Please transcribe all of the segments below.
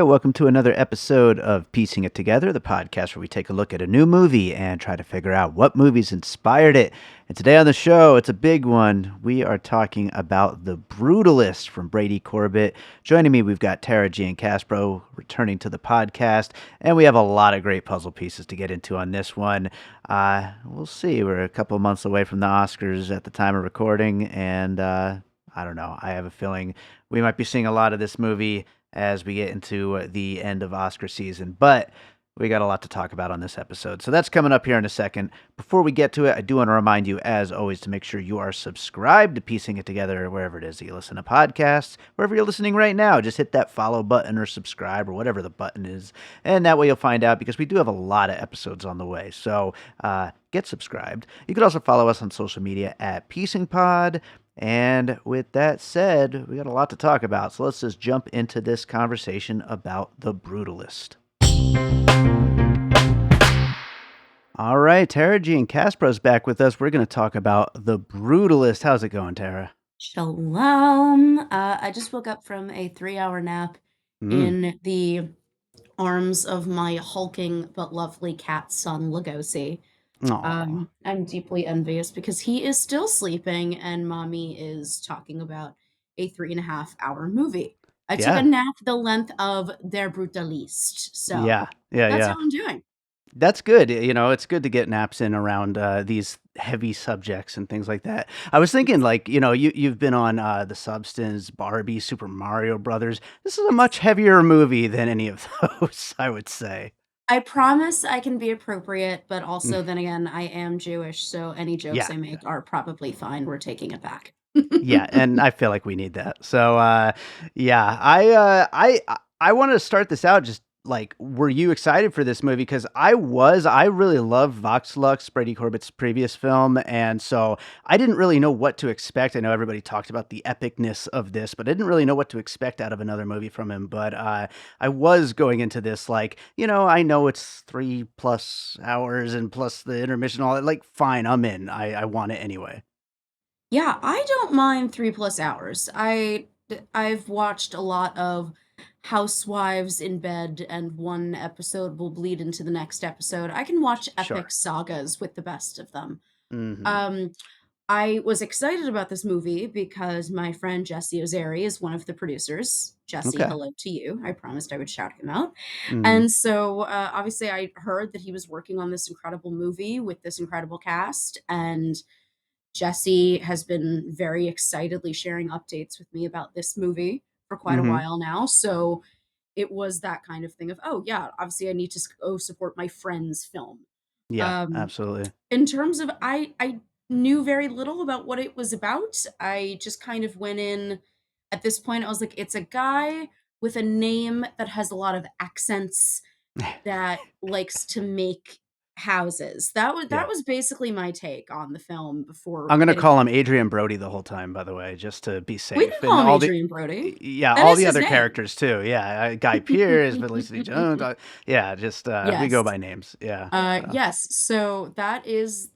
welcome to another episode of Piecing It Together, the podcast where we take a look at a new movie and try to figure out what movies inspired it. And today on the show, it's a big one. We are talking about The Brutalist from Brady, Corbett. Joining me, we've got Tara Giancaspro returning to the podcast, and we have a lot of great puzzle pieces to get into on this one. We'll see. We're a couple of months away from the Oscars at the time of recording, and I don't know. I have a feeling we might be seeing a lot of this movie as we get into the end of Oscar season. But we got a lot to talk about on this episode. So that's coming up here in a second. Before we get to it, I do want to remind you, as always, to make sure you are subscribed to Piecing It Together wherever it is that you listen to podcasts. Wherever you're listening right now, just hit that follow button or subscribe or whatever the button is. And that way you'll find out, because we do have a lot of episodes on the way. So get subscribed. You can also follow us on social media at PiecingPod. And with that said, we got a lot to talk about, so let's just jump into this conversation about The Brutalist. All right, Tara Giancaspro's back with us. We're going to talk about The Brutalist. How's it going, Tara? Shalom. I just woke up from a 3-hour nap in the arms of my hulking but lovely cat son, Lugosi. Aw. I'm deeply envious because he is still sleeping and mommy is talking about a 3.5-hour movie. I took a Yeah. nap the length of their Brutalist. So Yeah. Yeah. that's Yeah. how I'm doing. That's good. You know, it's good to get naps in around these heavy subjects and things like that. I was thinking, like, you've been on The Substance, Barbie, Super Mario Brothers. This is a much heavier movie than any of those, I would say. I promise I can be appropriate, but Mm, also then again, I am Jewish, so any jokes Yeah. I make are probably fine. We're taking it back. Yeah, and I feel like we need that. So, yeah, I wanted to start this out just like, were you excited for this movie? Because I was. I really love Vox Lux, Brady Corbett's previous film, and so I didn't really know what to expect. I know everybody talked about the epicness of this, but I didn't really know what to expect out of another movie from him. But I was going into this like, I know it's 3+ hours and plus the intermission, all that. Like, fine, I'm in. I want it anyway. Yeah, I don't mind 3 plus hours. I've watched a lot of housewives in bed and one episode will bleed into the next episode. I can watch epic Sure. sagas with the best of them. Hmm. Um, I was excited about this movie because my friend Jesse Ozeri is one of the producers. Jesse, Okay. hello to you. I promised I would shout him out. Mhm. And so, obviously, I heard that he was working on this incredible movie with this incredible cast. And Jesse has been very excitedly sharing updates with me about this movie for quite a Mhm. while now. So it was that kind of thing of, oh, yeah, obviously, I need to go support my friend's film. Yeah, Um, absolutely. in terms of I knew very little about what it was about. I just kind of went in at this point, I was like, it's a guy with a name that has a lot of accents that likes to make houses. That Yeah. was basically my take on the film before I'm gonna getting call him Adrien Brody the whole time, by the way, just to be we can safe, and call him all the Adrian Brody. yeah, That all is the his other name. characters too. Yeah, Guy Pearce, Felicity Jones. Yeah, just we go Yes. by names. Yeah. So Yes, so that is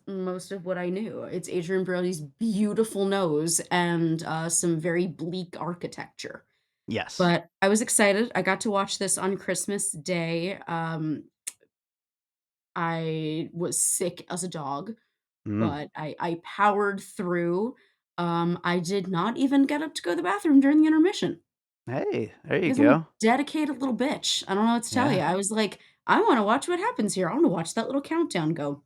most of what I knew. It's Adrian Brody's beautiful nose and, some very bleak architecture. yes. But I was excited. I got to watch this on Christmas Day. I was sick as a dog, Mm. but I powered through. I did not even get up to go to the bathroom during the intermission Hey, there you because I'm a go. dedicated little bitch. I don't know what to tell you. Yeah. I was like, I want to watch what happens here. I want to watch that little countdown go,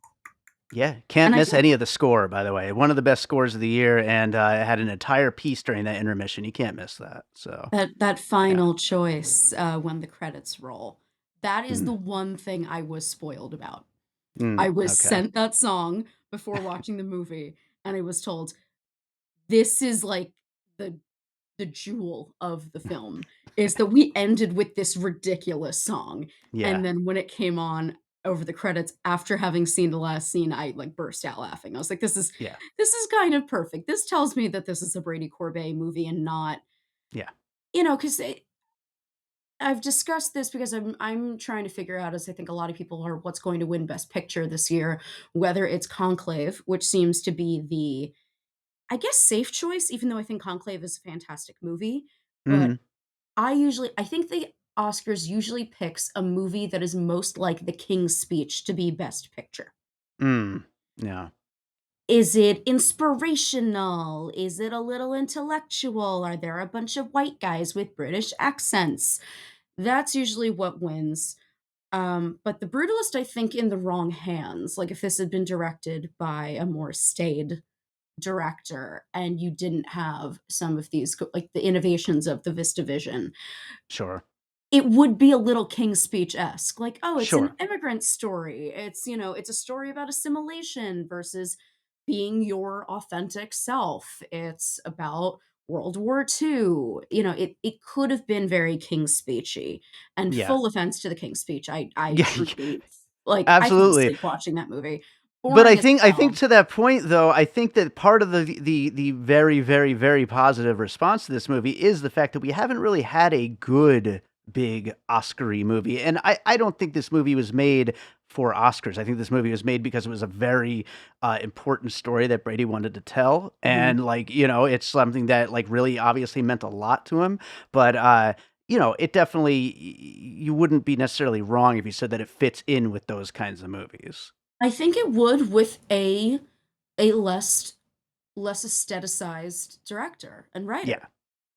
Yeah, can't and I miss did. any of the score, by the way. One of the best scores of the year, and it had an entire piece during that intermission. You can't miss that. So, That yeah. final choice when the credits roll. That is Mm. the one thing I was spoiled about. Mm. I was Okay. sent that song before watching the movie, and I was told this is like the the jewel of the film is that we ended with this ridiculous song, Yeah. and then when it came on over the credits after having seen the last scene, I, like, burst out laughing. I was like, Yeah. this is kind of perfect. This tells me that this is a Brady Corbet movie and not, Yeah. 'cause I've discussed this because I'm trying to figure out, as I think a lot of people are, what's going to win Best Picture this year, whether it's Conclave, which seems to be the, I guess, safe choice, even though I think Conclave is a fantastic movie, but Mhm. I think Oscars usually picks a movie that is most like The King's Speech to be Best Picture. Mm. Yeah. Is it inspirational? Is it a little intellectual? Are there a bunch of white guys with British accents? That's usually what wins. But The Brutalist, I think, in the wrong hands. Like, if this had been directed by a more staid director and you didn't have some of these, like the innovations of the Vista Vision, Sure. it would be a little King's Speech-esque. Like, oh, it's an Sure. immigrant story. It's a story about assimilation versus being your authentic self. It's about World War II. It could have been very King's Speechy. And Yeah. full offense to the King's Speech, I Yeah. truly like I fell Absolutely. asleep watching that movie. But I Boring as think I think hell. to that point though, I think that part of the very very very positive response to this movie is the fact that we haven't really had a good big Oscar-y movie. And I don't think this movie was made for Oscars. I think this movie was made because it was a very important story that Brady wanted to tell. Mhm. And like, it's something that like really obviously meant a lot to him. But it definitely you wouldn't be necessarily wrong if you said that it fits in with those kinds of movies. I think it would with a less aestheticized director and writer. Yeah.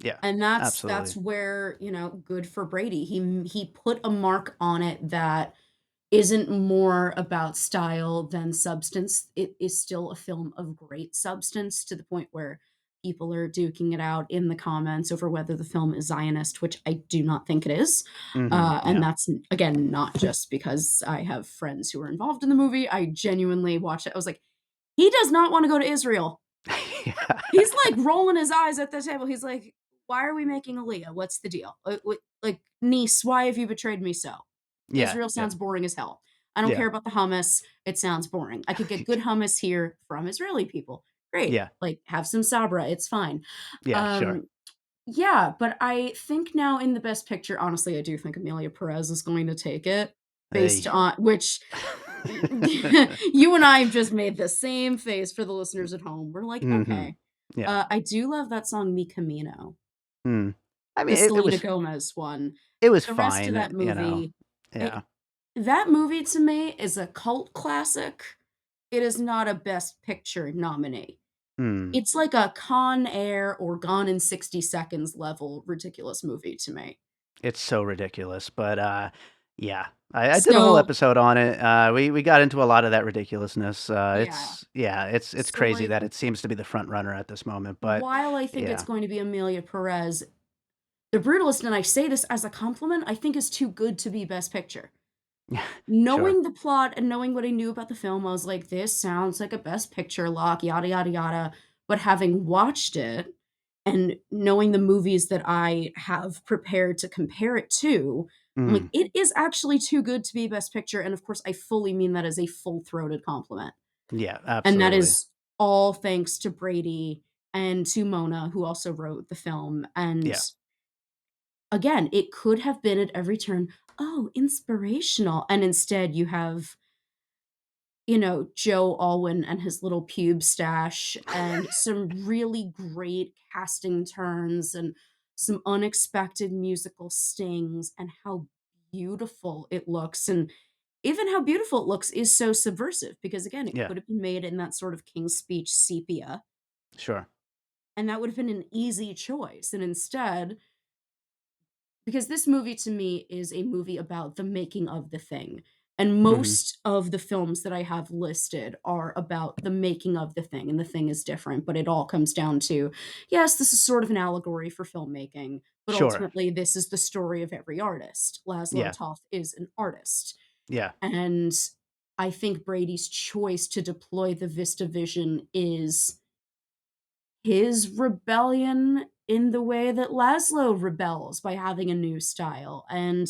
Yeah. And that's Absolutely. where, good for Brady. He put a mark on it that isn't more about style than substance. It is still a film of great substance to the point where people are duking it out in the comments over whether the film is Zionist, which I do not think it is. And Yeah. that's, again, not just because I have friends who are involved in the movie. I genuinely watched it. I was like, he does not want to go to Israel. Yeah. He's, like, rolling his eyes at the table. He's like, "Why are we making Aaliyah? What's the deal? Like, niece, why have you betrayed me so? Yeah. Israel Yeah. sounds boring as hell. I don't Yeah. care about the hummus. It sounds boring. I could get good hummus here from Israeli people. Great. Yeah. Like, have some sabra. It's fine." Yeah, sure. Um, yeah, but I think now in the best picture, honestly, I do think Amelia Perez is going to take it based Hey. on which you and I have just made the same face for the listeners at home. We're like, Mhm. okay. Yeah. I do love that song Mi Camino, Mm. I the mean, it Selena was Gomez one. it was The rest of fine, that movie, Yeah. it, that movie to me is a cult classic. It is not a best picture nominee. Mm. It's like a Con Air or Gone in 60 Seconds level ridiculous movie to me. It's so ridiculous, but, yeah. I did a whole So, episode on it. We got into a lot of that ridiculousness. yeah. It's yeah, it's So, crazy like, that it seems to be the front runner at this moment, but while I think it's yeah. going to be Amelia Perez, The Brutalist, and I say this as a compliment, I think is too good to be Best Picture. Sure. Knowing the plot and knowing what I knew about the film, I was like, "This sounds like a Best Picture lock, yada, yada, yada." But having watched it and knowing the movies that I have prepared to compare it to, I'm like, Mm. "It is actually too good to be Best Picture," and of course, I fully mean that as a full-throated compliment. Yeah, And that absolutely. is all thanks to Brady and to Mona, who also wrote the film, and Yeah. again, it could have been at every turn, "Oh, inspirational," and instead you have, Joe Alwyn and his little pube stash and some really great casting turns and some unexpected musical stings and how beautiful it looks, and even how beautiful it looks is so subversive because, again, it Yeah. could have been made in that sort of King's Speech sepia, Sure. and that would have been an easy choice, and instead because this movie to me is a movie about the making of the thing. And Mhm. most of the films that I have listed are about the making of the thing, and the thing is different, but it all comes down to yes, this is sort of an allegory for filmmaking, but Sure. ultimately, this is the story of every artist. Laszlo Yeah. Toth is an artist. Yeah. And I think Brady's choice to deploy the Vista vision is his rebellion in the way that Laszlo rebels by having a new style. And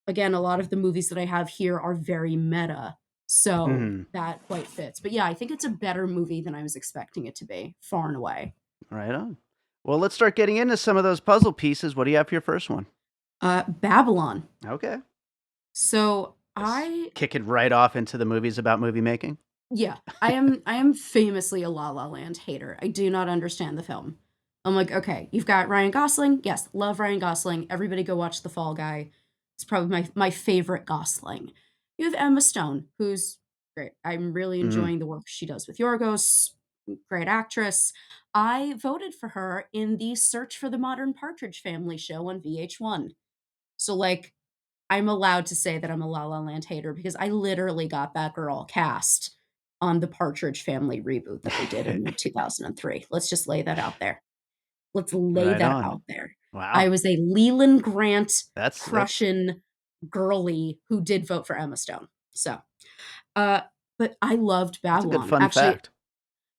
again, a lot of the movies that I have here are very meta. So Mhm. that quite fits. But yeah, I think it's a better movie than I was expecting it to be, far and away. Right on. Well, let's start getting into some of those puzzle pieces. What do you have for your first one? Babylon. Okay. So Let's I kick it right off into the movies about movie making. yeah, I am famously a La La Land hater. I do not understand the film. I'm like, okay, you've got Ryan Gosling. Yes, love Ryan Gosling. Everybody go watch The Fall Guy. It's probably my favorite Gosling. You have Emma Stone, who's great. I'm really Mm. enjoying the work she does with Yorgos. Great actress. I voted for her in the Search for the Modern Partridge Family show on VH1. So, like, I'm allowed to say that I'm a La La Land hater because I literally got that girl cast on the Partridge Family reboot that they did in like 2003. Let's just lay that out there. Let's lay Right that on. out there. I Wow. was a Leland Grant That's Prussian girly who did vote for Emma Stone. So, uh, but I loved that's a good Babylon. fun Actually, fact.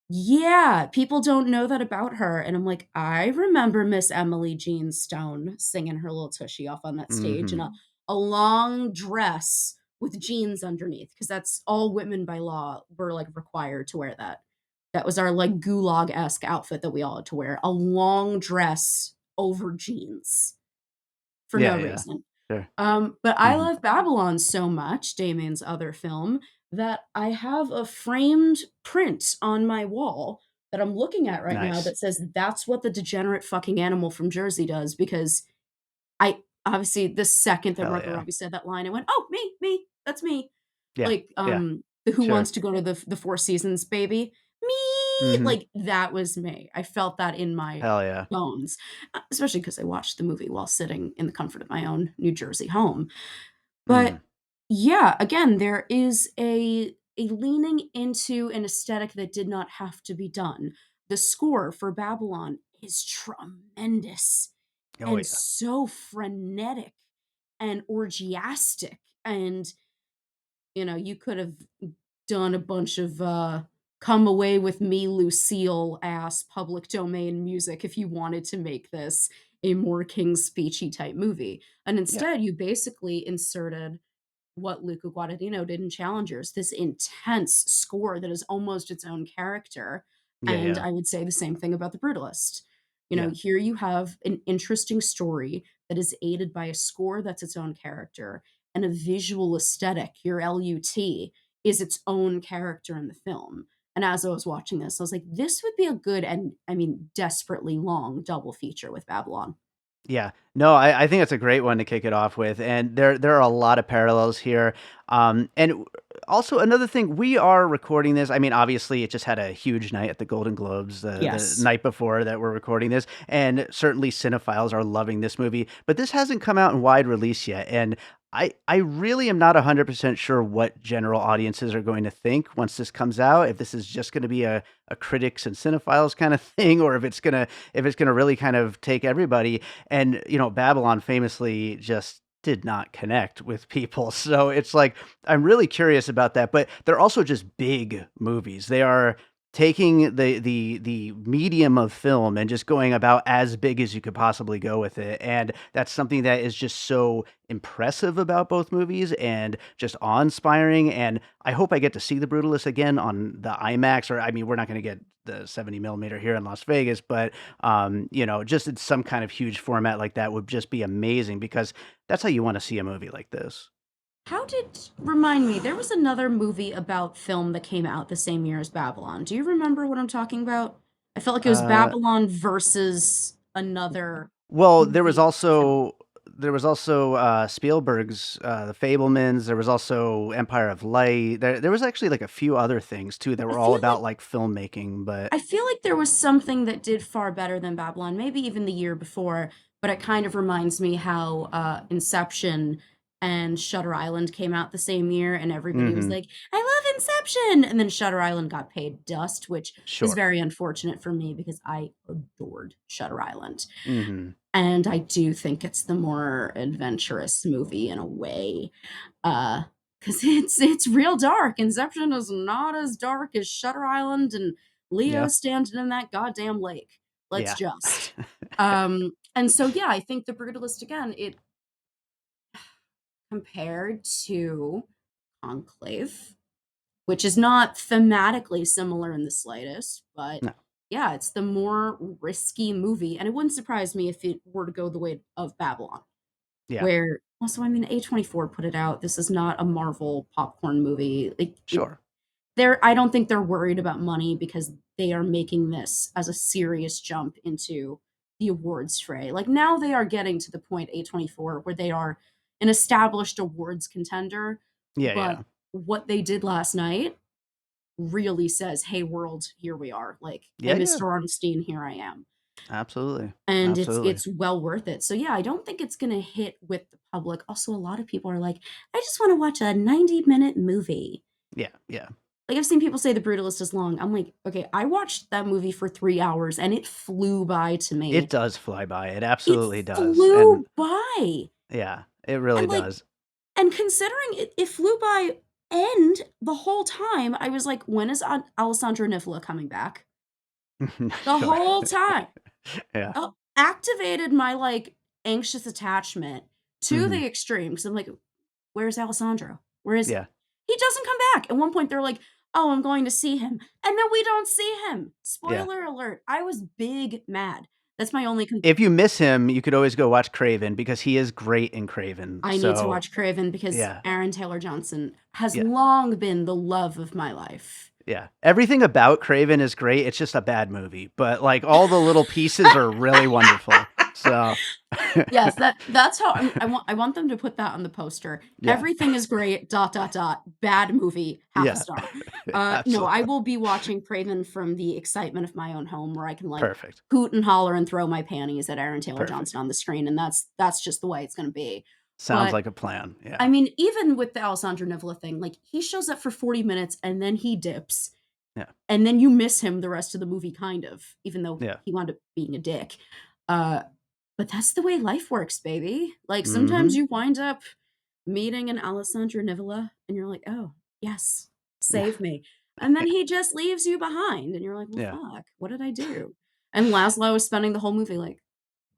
yeah, people don't know that about her, and I'm like, I remember Miss Emily Jean Stone singing her little tushy off on that stage in Hmm. a long dress with jeans underneath, because that's all women by law were, like, required to wear that. That was our, like, gulag-esque outfit that we all had to wear, a long dress over jeans for Yeah, no yeah. reason. Sure. But I Hmm. love Babylon so much, Damien's other film, that I have a framed print on my wall that I'm looking at right now Nice. that says that's what the degenerate fucking animal from Jersey does. Because I obviously, the second that Hell Margot yeah. Robbie said that line, I went, "Oh, me, that's me." Yeah. Like, Yeah. the Who Sure. Wants to Go to the Four Seasons baby? Me! Hmm. Like, that was me. I felt that in my Hell yeah. bones, especially because I watched the movie while sitting in the comfort of my own New Jersey home. Mm. But yeah, again, there is a leaning into an aesthetic that did not have to be done. The score for Babylon is tremendous Oh and yeah. so frenetic and orgiastic, and you could have done a bunch of come away with me Lucille ass public domain music if you wanted to make this a more King's Speechy type movie. And Yeah. instead you basically inserted what Luca Guadagnino did in Challengers, this intense score that is almost its own character. Yeah. And Yeah. I would say the same thing about The Brutalist. Yeah. Here you have an interesting story that is aided by a score that's its own character and a visual aesthetic. Your LUT is its own character in the film. And as I was watching this, I was like, this would be a good and, I mean, desperately long double feature with Babylon. Yeah. No, I think it's a great one to kick it off with, and there are a lot of parallels here. Also another thing, we are recording this. I mean, obviously, it just had a huge night at the Golden Globes the Yes. night before that we're recording this, and certainly cinephiles are loving this movie. But this hasn't come out in wide release yet, and I really am not 100% sure what general audiences are going to think once this comes out. If this is just going to be a critics and cinephiles kind of thing, or if it's gonna really kind of take everybody. And, Babylon famously just did not connect with people. So it's like, I'm really curious about that. But they're also just big movies. They are taking the medium of film and just going about as big as you could possibly go with it. And that's something that is just so impressive about both movies and just awe-inspiring. And I hope I get to see The Brutalist again on the IMAX, or I mean, we're not going to get the 70 millimeter here in Las Vegas, but just in some kind of huge format like that would just be amazing because that's how you want to see a movie like this. How did remind me, there was another movie about film that came out the same year as Babylon. Do you remember what I'm talking about? I felt like it was Uh, Babylon versus another well, there was movie about film. also there was also Spielberg's The Fablemans. There was also Empire of Light. There was actually like a few other things too that I were all feel like about like filmmaking. But I feel like there was something that did far better than Babylon, maybe even the year before, but it kind of reminds me how Inception and Shutter Island came out the same year, and everybody was hmm like, I love Inception! And then Shutter Island got paid dust, which is sure. very unfortunate for me because I adored Shutter Island. Hmm. And I do think it's the more adventurous movie in a way. Uh, because it's real dark. Inception is not as dark as Shutter Island and Leo Yeah. standing in that goddamn lake. Let's Yeah. just. And so yeah, I think The Brutalist again, it compared to Conclave, which is not thematically similar in the slightest, but No. yeah, it's the more risky movie. And it wouldn't surprise me if it were to go the way of Babylon, Yeah. where also, I mean, A24 put it out. This is not a Marvel popcorn movie. Like Sure. I don't think they're worried about money because they are making this as a serious jump into the awards fray. Like now they are getting to the point A24 where they are an established awards contender, Yeah, but yeah. what they did last night really says, "Hey world, here we are." Like, "Hey Yeah, yeah. Mr. Ornstein, here I am." Absolutely. And Absolutely. it's well worth it. So yeah, I don't think it's going to hit with the public. Also, a lot of people are like, "I just want to watch a 90-minute movie." Yeah, yeah. Like, I've seen people say The Brutalist is long. I'm like, "Okay, I watched that movie for 3 hours and it flew by to It me." does fly by. It It absolutely does. And flew by. yeah, it really And, like, does. and considering it flew by, and the whole time I was like, "When is Alessandro Nivola coming back?" The Sure. whole time. Yeah. Activated my, like, anxious attachment to Mhm. the extreme. Because 'cause I'm like, "Where's Alessandro? Where is Yeah. he?" He doesn't come back. At one point, they're like, "Oh, I'm going to see him," and then we don't see him. Yeah. Spoiler alert, I was big mad. That's my only If you miss him, you could always go watch Craven because he is great in Craven. I need to So, watch Craven because yeah. Aaron Taylor Johnson has Yeah. long been the love of my life. Yeah. Everything about Craven is great. It's just a bad movie, but like all the little pieces are really wonderful. So, Yes, that's how I want them to put that on the poster. yeah. Everything is great, dot, dot, dot, bad movie, half a Yeah. star. No, I Absolutely. will be watching Craven from the excitement of my own home where I can, like, Perfect. hoot and holler and throw my panties at Aaron Taylor Perfect. Johnson on the screen, and that's just the way it's gonna be. Sounds But, like a plan. I Yeah. mean, even with the Alessandro Nivola thing, like, he shows up for 40 minutes and then he dips, Yeah. and then you miss him the rest of the movie, kind of, even though Yeah. he wound up being a dick. Uh, but that's the way life works, baby. Like, sometimes Mhm. you wind up meeting an Alessandro Nivola, and you're like, "Oh, yes, Yeah. save me." And then he just leaves you behind, and you're like, "Well, Yeah. fuck, what did I do?" And Laszlo is spending the whole movie like,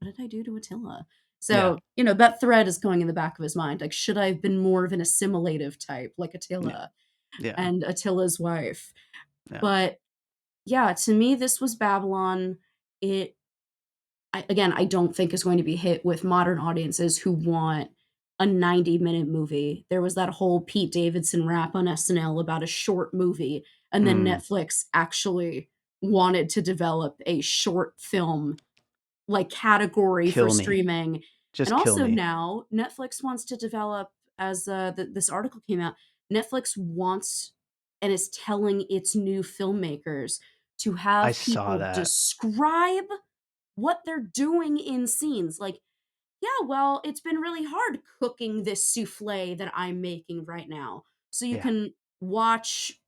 "What did I do to Attila?" Yeah. So, that thread is going in the back of his mind. Like, should I have been more of an assimilative type like Yeah. Attila Yeah. and Attila's wife? Yeah. But yeah, to me, this was Babylon. It again, I don't think is going to be hit with modern audiences who want a 90-minute movie. There was that whole Pete Davidson rap on SNL about a short movie, and then Mm. Netflix actually wanted to develop a short film, like, category for Kill me. streaming. And Just kill also me. now Netflix wants to develop, as, this article came out, Netflix wants and is telling its new filmmakers to I have saw people that. describe what they're doing in scenes. Like, "Yeah, well, it's been really hard cooking this souffle that I'm making right now." So you Yeah. can watch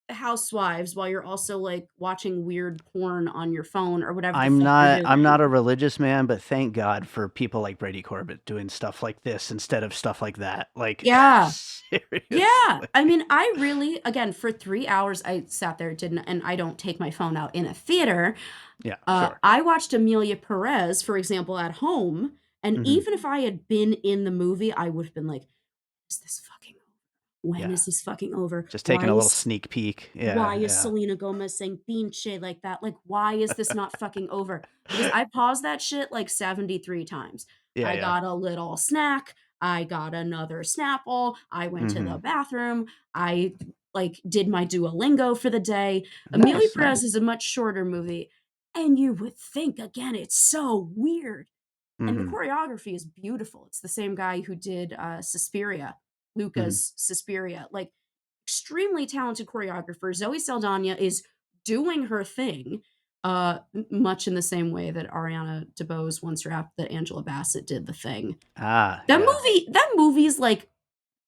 Housewives while you're also, like, watching weird porn on your phone or whatever the fuck you're I'm doing. not a religious man, but thank God for people like Brady Corbett doing stuff like this instead of stuff like that. Like, Yeah. Yeah. seriously. I mean, I really, again, for 3 hours, I sat there, didn't, and I don't take my phone out in a theater. Yeah, sure. I watched Amelia Perez, for example, at home, and Mhm. even if I had been in the movie, I would have been like, "Is this fucking over? When Yeah. is this fucking over? Just taking Why a little is sneak peek. why Yeah, is yeah. Selena Gomez saying pinche like that? Like, why is this not fucking over?" Because I paused that shit like 73 times. Yeah, I yeah. got a little snack. I got another Snapple. I went to the Mhm. bathroom. I, like, did my Duolingo for the day. Amelia Nice, Perez nice. is a much shorter movie. And you would think, again, it's so weird. And the Mhm. choreography is beautiful. It's the same guy who did Suspiria, Mhm. Luca's Suspiria. Like, extremely talented choreographer. Zoe Saldana is doing her thing, much in the same way that Ariana DeBose once rapped that Angela Bassett did the thing. Ah, That yeah. movie's, like,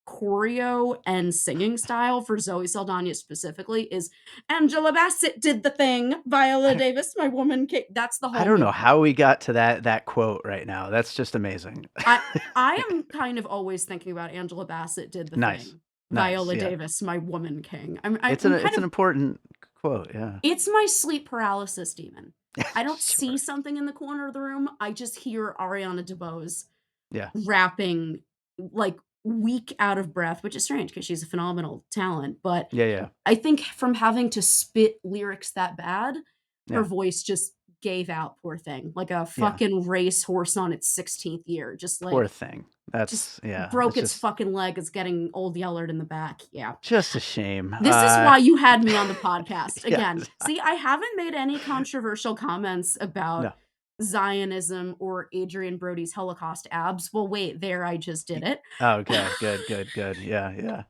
choreo and singing style for Zoe Saldana specifically is Angela Bassett did the thing, Viola I Davis, my woman. That's the I whole don't know movie. how we got to that quote right now. That's just amazing. I I am kind of always thinking about Angela Bassett did the Nice. thing. Nice, Viola yeah. Davis, my woman king. I'm kind It's an of important quote, yeah. it's my sleep paralysis demon. I don't see Sure. something in the corner of the room. I just hear Ariana DeBose Yeah. rapping, like, weak out of breath, which is strange because she's a phenomenal talent. But Yeah, yeah. I think from having to spit lyrics that bad, her Yeah. voice just gave out, poor thing, like a Yeah. fucking racehorse on its 16th year, Poor thing. just That's yeah. broke It's its just fucking leg, it's getting old Yellard in the back, yeah. just a shame. This is why you had me on the podcast, Yeah. again. See, I haven't made any controversial comments about No. Zionism or Adrien Brody's Holocaust abs. Well, wait, there, I just did it. Oh, okay. Good, good, good. Yeah, yeah.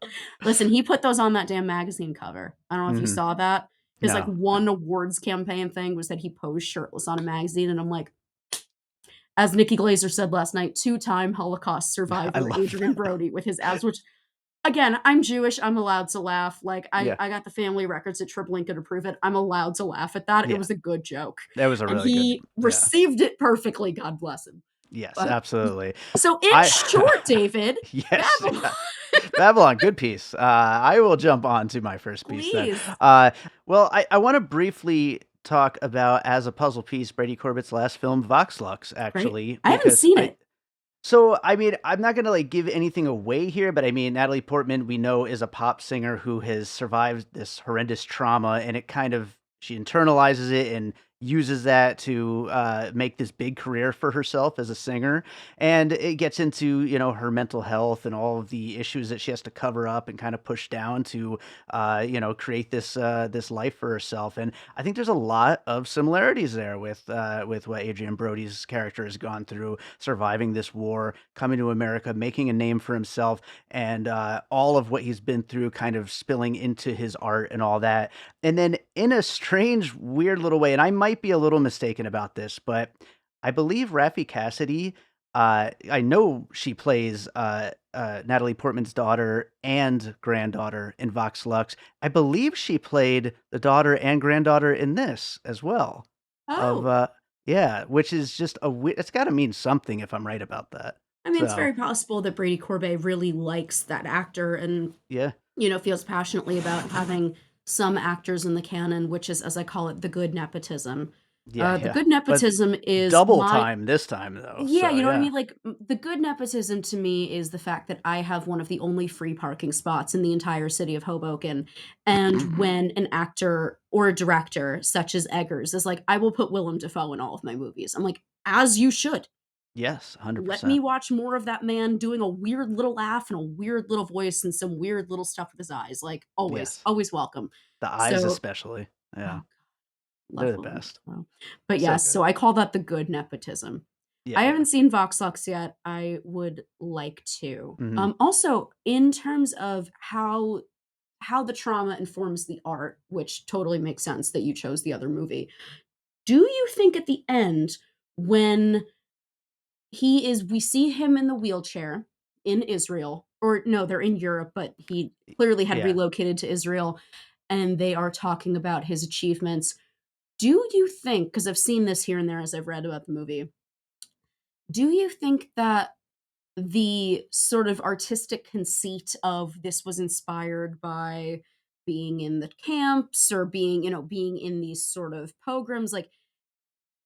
Listen, he put those on that damn magazine cover. I don't know if you Mhm. saw that. His, like, No. one awards campaign thing was that he posed shirtless on a magazine, and I'm like, as Nikki Glaser said last night, two-time Holocaust I survivor love Adrien that. Brody with his abs, which again, I'm Jewish, I'm allowed to laugh, like, I Yeah. I got the family records at Link to prove it, I'm allowed to laugh at that, it Yeah. was a good joke, That was a and really good he yeah. received it perfectly, God bless him. Yes, But absolutely. so in I short, David, yes, Babylon yeah. Babylon, good piece. I will jump on to my first piece then. please. Well, I wanna briefly talk about, as a puzzle piece, Brady Corbett's last film, Vox Lux, Great. actually, I haven't because seen I it. so, I mean, I'm not gonna, like, give anything away here, but, I mean, Natalie Portman, we know, is a pop singer who has survived this horrendous trauma, and it kind of she internalizes it and uses that to, make this big career for herself as a singer, and it gets into, her mental health and all of the issues that she has to cover up and kinda push down to, create this life for herself, and I think there's a lot of similarities there with what Adrian Brody's character has gone through, surviving this war, coming to America, making a name for himself, and all of what he's been through kind of spilling into his art and all that. And then, in a strange, weird little way, and I might be a little mistaken about this, but I believe Raffey Cassidy, I know she plays Natalie Portman's daughter and granddaughter in Vox Lux. I believe she played the daughter and granddaughter in this as well. Of Oh, yeah, which is just it's gotta mean something if I'm right about that. I mean, it's So, very possible that Brady Corbet really likes that actor and, yeah. feels passionately about having some actors in the canon, which is, as I call it, the good nepotism. Yeah, The yeah. good But nepotism is double my time this time, though, yeah, so you know what I yeah. mean? Like, the good nepotism to me is the fact that I have one of the only free parking spots in the entire city of Hoboken, and when an actor or a director, such as Eggers, is like, "I will put Willem Dafoe in all of my movies." I'm like, "As you should. Yes, Let me 100%. watch more of that man doing a weird little laugh and a weird little voice and some weird little stuff with his eyes." Like, always, Yes. always welcome. The eyes So especially. Yeah. oh, love They're the Willem best. Dafoe. But So yes, good. so I call that the good nepotism. Yeah, I yeah. haven't seen Vox Lux yet. I would like to. Mhm. Also, in terms of how the trauma informs the art, which totally makes sense that you chose the other movie. Do you think at the end when we see him in the wheelchair in Israel, or no, they're in Europe, but he clearly had Yeah. relocated to Israel, and they are talking about his achievements. Do you think, because I've seen this here and there as I've read about the movie, do you think that the sort of artistic conceit of this was inspired by being in the camps or being in these sort of pogroms, like,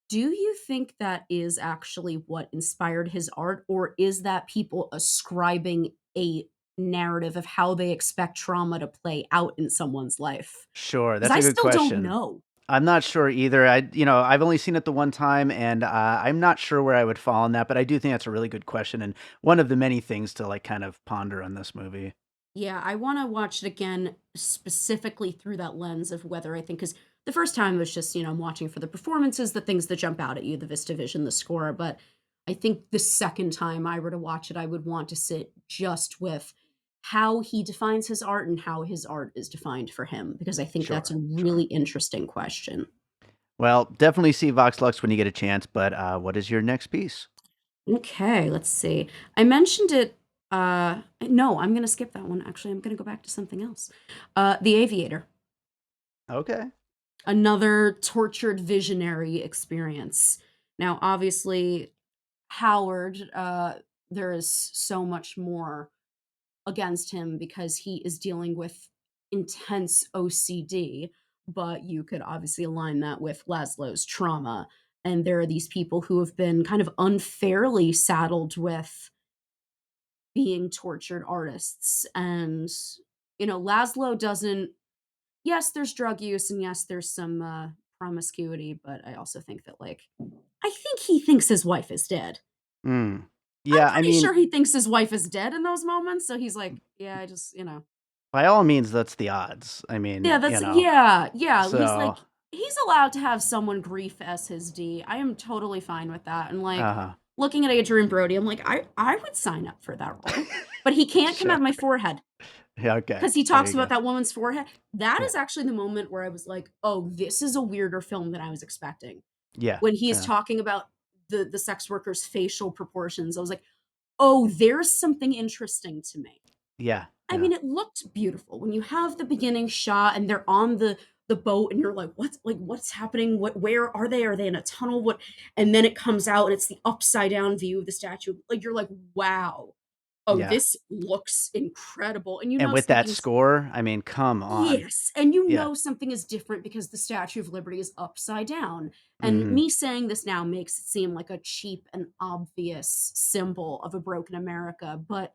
do you think that is actually what inspired his art, or is that people ascribing a narrative of how they expect trauma to play out in someone's life? Sure, Because that's I a good still don't question. know. I'm not sure either. I've only seen it the one time, and, I'm not sure where I would fall on that, but I do think that's a really good question and one of the many things to, like, kind of ponder on this movie. Yeah, I wanna watch it again specifically through that lens of whether I think, because the first time was just, I'm watching for the performances, the things that jump out at you, the Vista Vision, the score, but I think the second time I were to watch it, I would want to sit just with how he defines his art and how his art is defined for him, because I think that's Sure, a really sure. interesting question. Well, definitely see Vox Lux when you get a chance, but, what is your next piece? Okay, let's see. I mentioned it, no, I'm gonna skip that one, actually, I'm gonna go back to something else. The Aviator. Okay. Another tortured visionary experience. Now, obviously, Howard, there is so much more against him because he is dealing with intense OCD, but you could obviously align that with Laszlo's trauma. And there are these people who have been kind of unfairly saddled with being tortured artists. And, Laszlo doesn't, yes, there's drug use, and yes, there's some promiscuity, but I also think that, like, I think he thinks his wife is dead. Mm. I'm Yeah, I pretty mean, sure he thinks his wife is dead in those moments, so he's like, "Yeah, I just, you know." by all means, that's the odds. I Yeah, mean, that's yeah, he's so, like he's allowed to have someone grief as his D. I am totally fine with that, and, like, uh-huh. looking at Adrien Brody, I'm like, I would sign up for that role, but he can't come Sure. at my forehead. Yeah, okay. 'Cause he There talks you go. about that woman's forehead. That Yeah. is actually the moment where I was like, "Oh, this is a weirder film than I was expecting." Yeah. When he is Yeah. talking about the sex worker's facial proportions, I was like, "Oh, there's something interesting to me." Yeah. I Yeah. mean, it looked beautiful. When you have the beginning shot and they're on the boat and you're like, what's happening? Where are they? Are they in a tunnel? What?" And then it comes out and it's the upside down view of the statue. Like, you're like, "Wow. Oh, Yeah. this looks incredible." And you And know with that something's score, I mean, come on. Yes, and you Yeah. know something is different because the Statue of Liberty is upside down, and Mhm. me saying this now makes it seem like a cheap and obvious symbol of a broken America, but,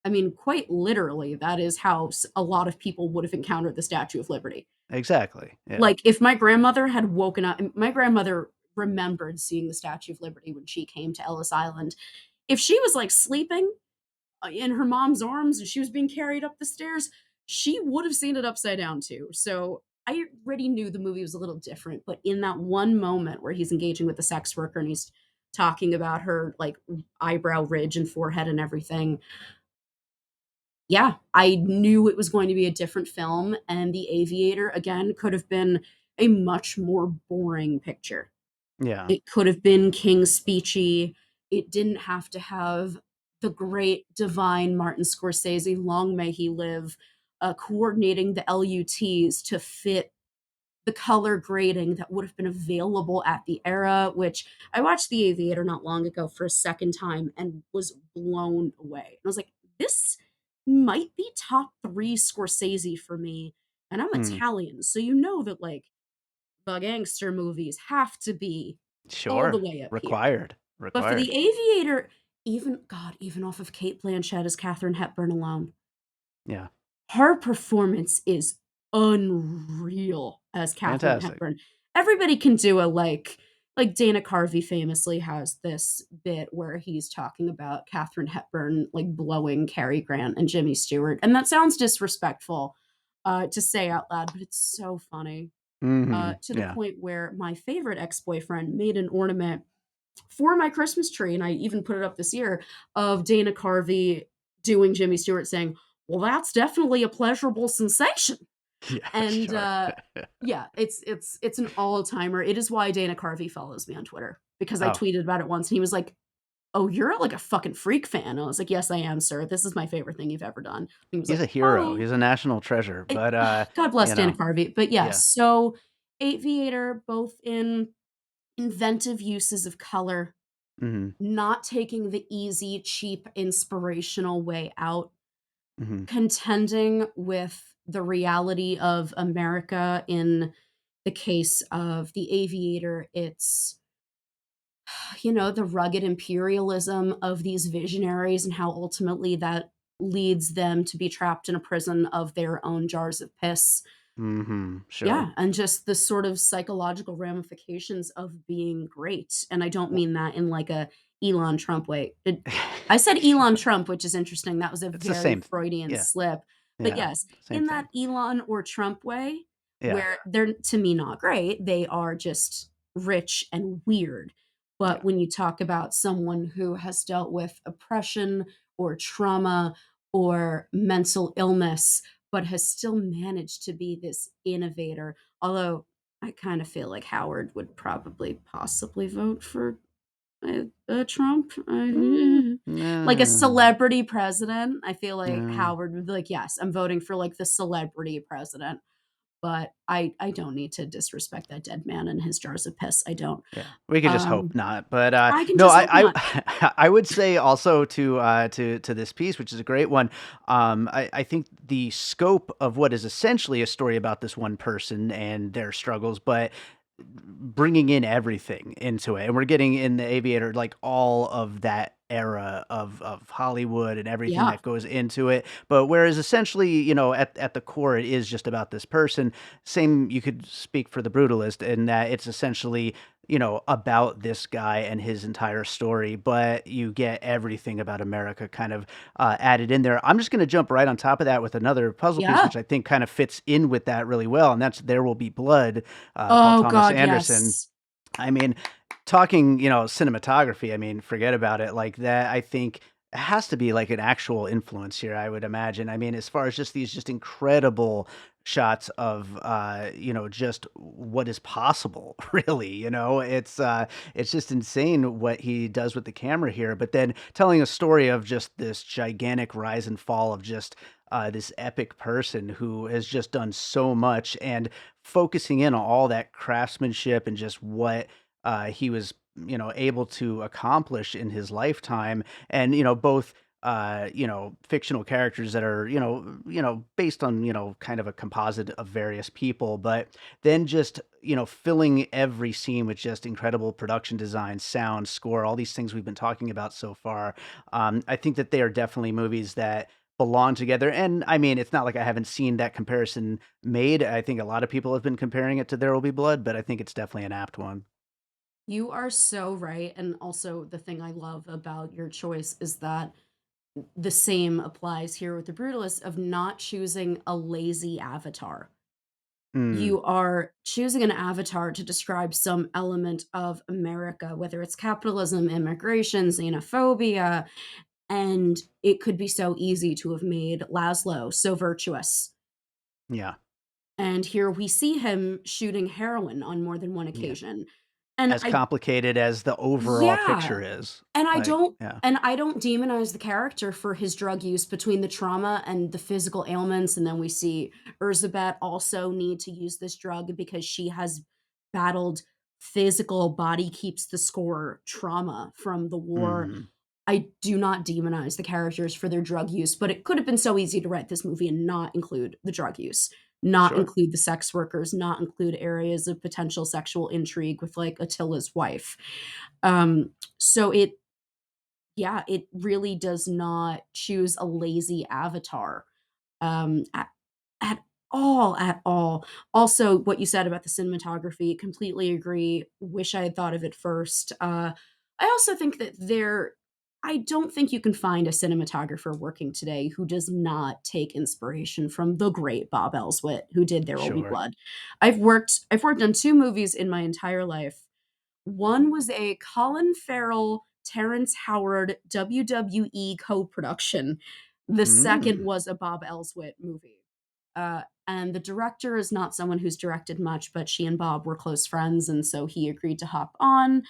I mean, quite literally, that is how a lot of people would have encountered the Statue of Liberty. Exactly. Yeah. Like, if my grandmother had woken up and my grandmother remembered seeing the Statue of Liberty when she came to Ellis Island. If she was, like, sleeping in her mom's arms and she was being carried up the stairs, she would have seen it upside down too. So I already knew the movie was a little different, but in that one moment where he's engaging with the sex worker and he's talking about her like eyebrow ridge and forehead and everything, yeah, I knew it was going to be a different film. And The Aviator, again, could have been a much more boring picture. Yeah. It could have been King Speechy. It didn't have to have the great divine Martin Scorsese, long may he live, coordinating the LUTs to fit the color grading that would have been available at the era, which I watched The Aviator not long ago for a second time and was blown away. And I was like, this might be top 3 Scorsese for me, and I'm Mm. Italian, so you know that, like, the gangster movies have to be all the Sure. way up here. Required. But for Required. The Aviator, even God, even off of Kate Blanchett as Katharine Hepburn alone, Yeah. her performance is unreal as Katharine Fantastic. Hepburn. Everybody can do a like Dana Carvey famously has this bit where he's talking about Katharine Hepburn like blowing Cary Grant and Jimmy Stewart, and that sounds disrespectful to say out loud, but it's so funny. Mhm. To the Yeah. point where my favorite ex-boyfriend made an ornament for my Christmas tree, and I even put it up this year, of Dana Carvey doing Jimmy Stewart saying, "Well, that's definitely a pleasurable sensation." Yeah, And, sure. yeah, it's an all-timer. It is why Dana Carvey follows me on Twitter, because I Oh, tweeted about it once, and he was like, "Oh, you're like a fucking freak fan." I was like, "Yes, I am, sir. This is my favorite thing you've ever done." He was he's like, a hero. "Oh." He's a national treasure, It but, God bless you Dana know, Carvey, but yes, yeah. so Aviator, both in inventive uses of color, Mhm. not taking the easy, cheap, inspirational way out, Mhm. contending with the reality of America. In the case of The Aviator, it's, the rugged imperialism of these visionaries and how ultimately that leads them to be trapped in a prison of their own jars of piss. Mhm. Sure. Yeah, and just the sort of psychological ramifications of being great, and I don't mean that in like a Elon Trump way. I said Elon Trump, which is interesting, that was a It's the very same Freudian yeah, slip, but yeah, yes, same in that thing. Elon or Trump way, Yeah, where they're, to me, not great, they are just rich and weird, but yeah. when you talk about someone who has dealt with oppression or trauma or mental illness but has still managed to be this innovator. Although I kind of feel like Howard would probably possibly vote for Trump. Mm, Like a nah, celebrity president. I feel like no. Howard would be like, yes, I'm voting for like the celebrity president. But I don't need to disrespect that dead man and his jars of piss. I don't. Yeah, we could just hope Um, not, but, I can no, just hope not. I would say also to this piece, which is a great one, I think the scope of what is essentially a story about this one person and their struggles, but bringing in everything into it, and we're getting in The Aviator, like, all of that era of Hollywood and everything Yeah. that goes into it. But whereas essentially, at the core, it is just about this person. Same, you could speak for the Brutalist in that it's essentially about this guy and his entire story, but you get everything about America kind of added in there. I'm just going to jump right on top of that with another puzzle piece, Yeah. which I think kind of fits in with that really well, and that's There Will Be Blood, Paul Oh Thomas God, Anderson. yes. I mean, talking, cinematography, I mean, forget about it. Like that, I think has to be like an actual influence here, I would imagine. I mean, as far as just these just incredible shots of just what is possible, really, it's just insane what he does with the camera here. But then telling a story of just this gigantic rise and fall of just this epic person who has just done so much and focusing in on all that craftsmanship and just what he was able to accomplish in his lifetime, and both fictional characters that are based on kind of a composite of various people, but then just filling every scene with just incredible production design, sound, score, all these things we've been talking about so far. I think that they are definitely movies that belong together. And I mean, it's not like I haven't seen that comparison made. I think a lot of people have been comparing it to There Will Be Blood, but I think it's definitely an apt one. You are so right. And also, the thing I love about your choice is that the same applies here with the Brutalist of not choosing a lazy avatar. Mm, You are choosing an avatar to describe some element of America, whether it's capitalism, immigration, xenophobia, and it could be so easy to have made Laszlo so virtuous. yeah, And here we see him shooting heroin on more than one yeah. occasion. And As complicated as the overall yeah. picture is. And I Like, don't yeah. and I don't demonize the character for his drug use between the trauma and the physical ailments, and then we see Erzabet also need to use this drug because she has battled physical body keeps the score trauma from the war. Mhm. I do not demonize the characters for their drug use, but it could have been so easy to write this movie and not include the drug use, not Sure. include the sex workers, not include areas of potential sexual intrigue with like Attila's wife. So it really does not choose a lazy avatar at at all, at all. Also, what you said about the cinematography, completely agree. Wish I had thought of it first. I also think that I don't think you can find a cinematographer working today who does not take inspiration from the great Bob Elswit, who did There Will Be Sure. Blood. I've worked on 2 movies in my entire life. One was a Colin Farrell, Terrence Howard WWE co-production. The second Mm. was a Bob Elswit movie. And the director is not someone who's directed much, but she and Bob were close friends, and so he agreed to hop on.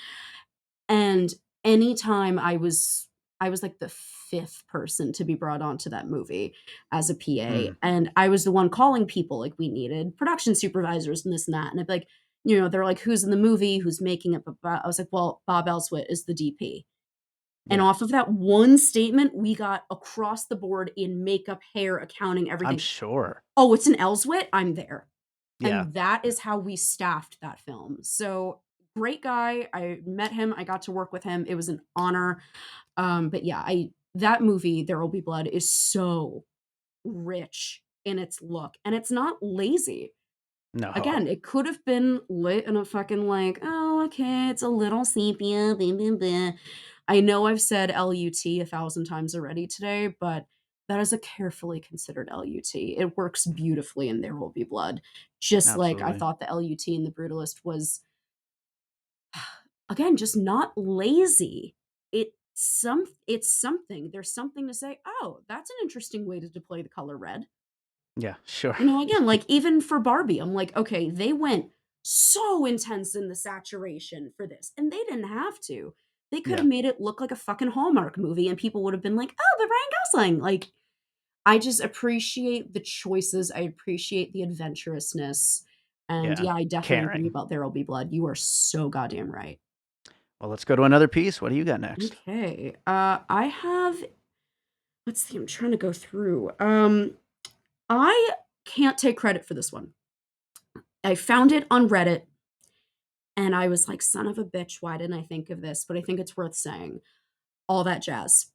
And anytime I was like the 5th person to be brought onto that movie as a PA, Mm. and I was the one calling people, like, we needed production supervisors and this and that, and I'd be like, they're like, "Who's in the movie? Who's making it?" I was like, "Well, Bob Elswit is the DP." And Yeah. off of that one statement, we got across the board in makeup, hair, accounting, I'm everything. sure. "Oh, it's an Elswit? I'm there." Yeah. And that is how we staffed that film. So, great guy. I met him, I got to work with him. It was an honor. But yeah, I that movie, There Will Be Blood, is so rich in its look, and it's not lazy. No. Again, it could have been lit in a fucking like, "Oh, okay, it's a little sepia, blah, blah, blah." I know I've said LUT 1,000 times already today, but that is a carefully considered LUT. It works beautifully in There Will Be Blood. Just like I Absolutely. thought the LUT in The Brutalist was, again, just not lazy. It's something. There's something to say, "Oh, that's an interesting way to deploy the color red." Yeah, sure. Again, like, even for Barbie, I'm like, "Okay, they went so intense in the saturation for this, and they didn't have to. They could Yeah. have made it look like a fucking Hallmark movie, and people would have been like, 'Oh, but Ryan Gosling.'" Like, I just appreciate the choices, I appreciate the adventurousness, and Yeah. yeah, I definitely agree Caring. about There Will Be Blood. You are so goddamn right. Well, let's go to another piece. What do you got next? Okay, I have let's see, I'm trying to go through. I can't take credit for this one. I found it on Reddit, and I was like, "Son of a bitch, why didn't I think of this?" But I think it's worth saying. All That Jazz,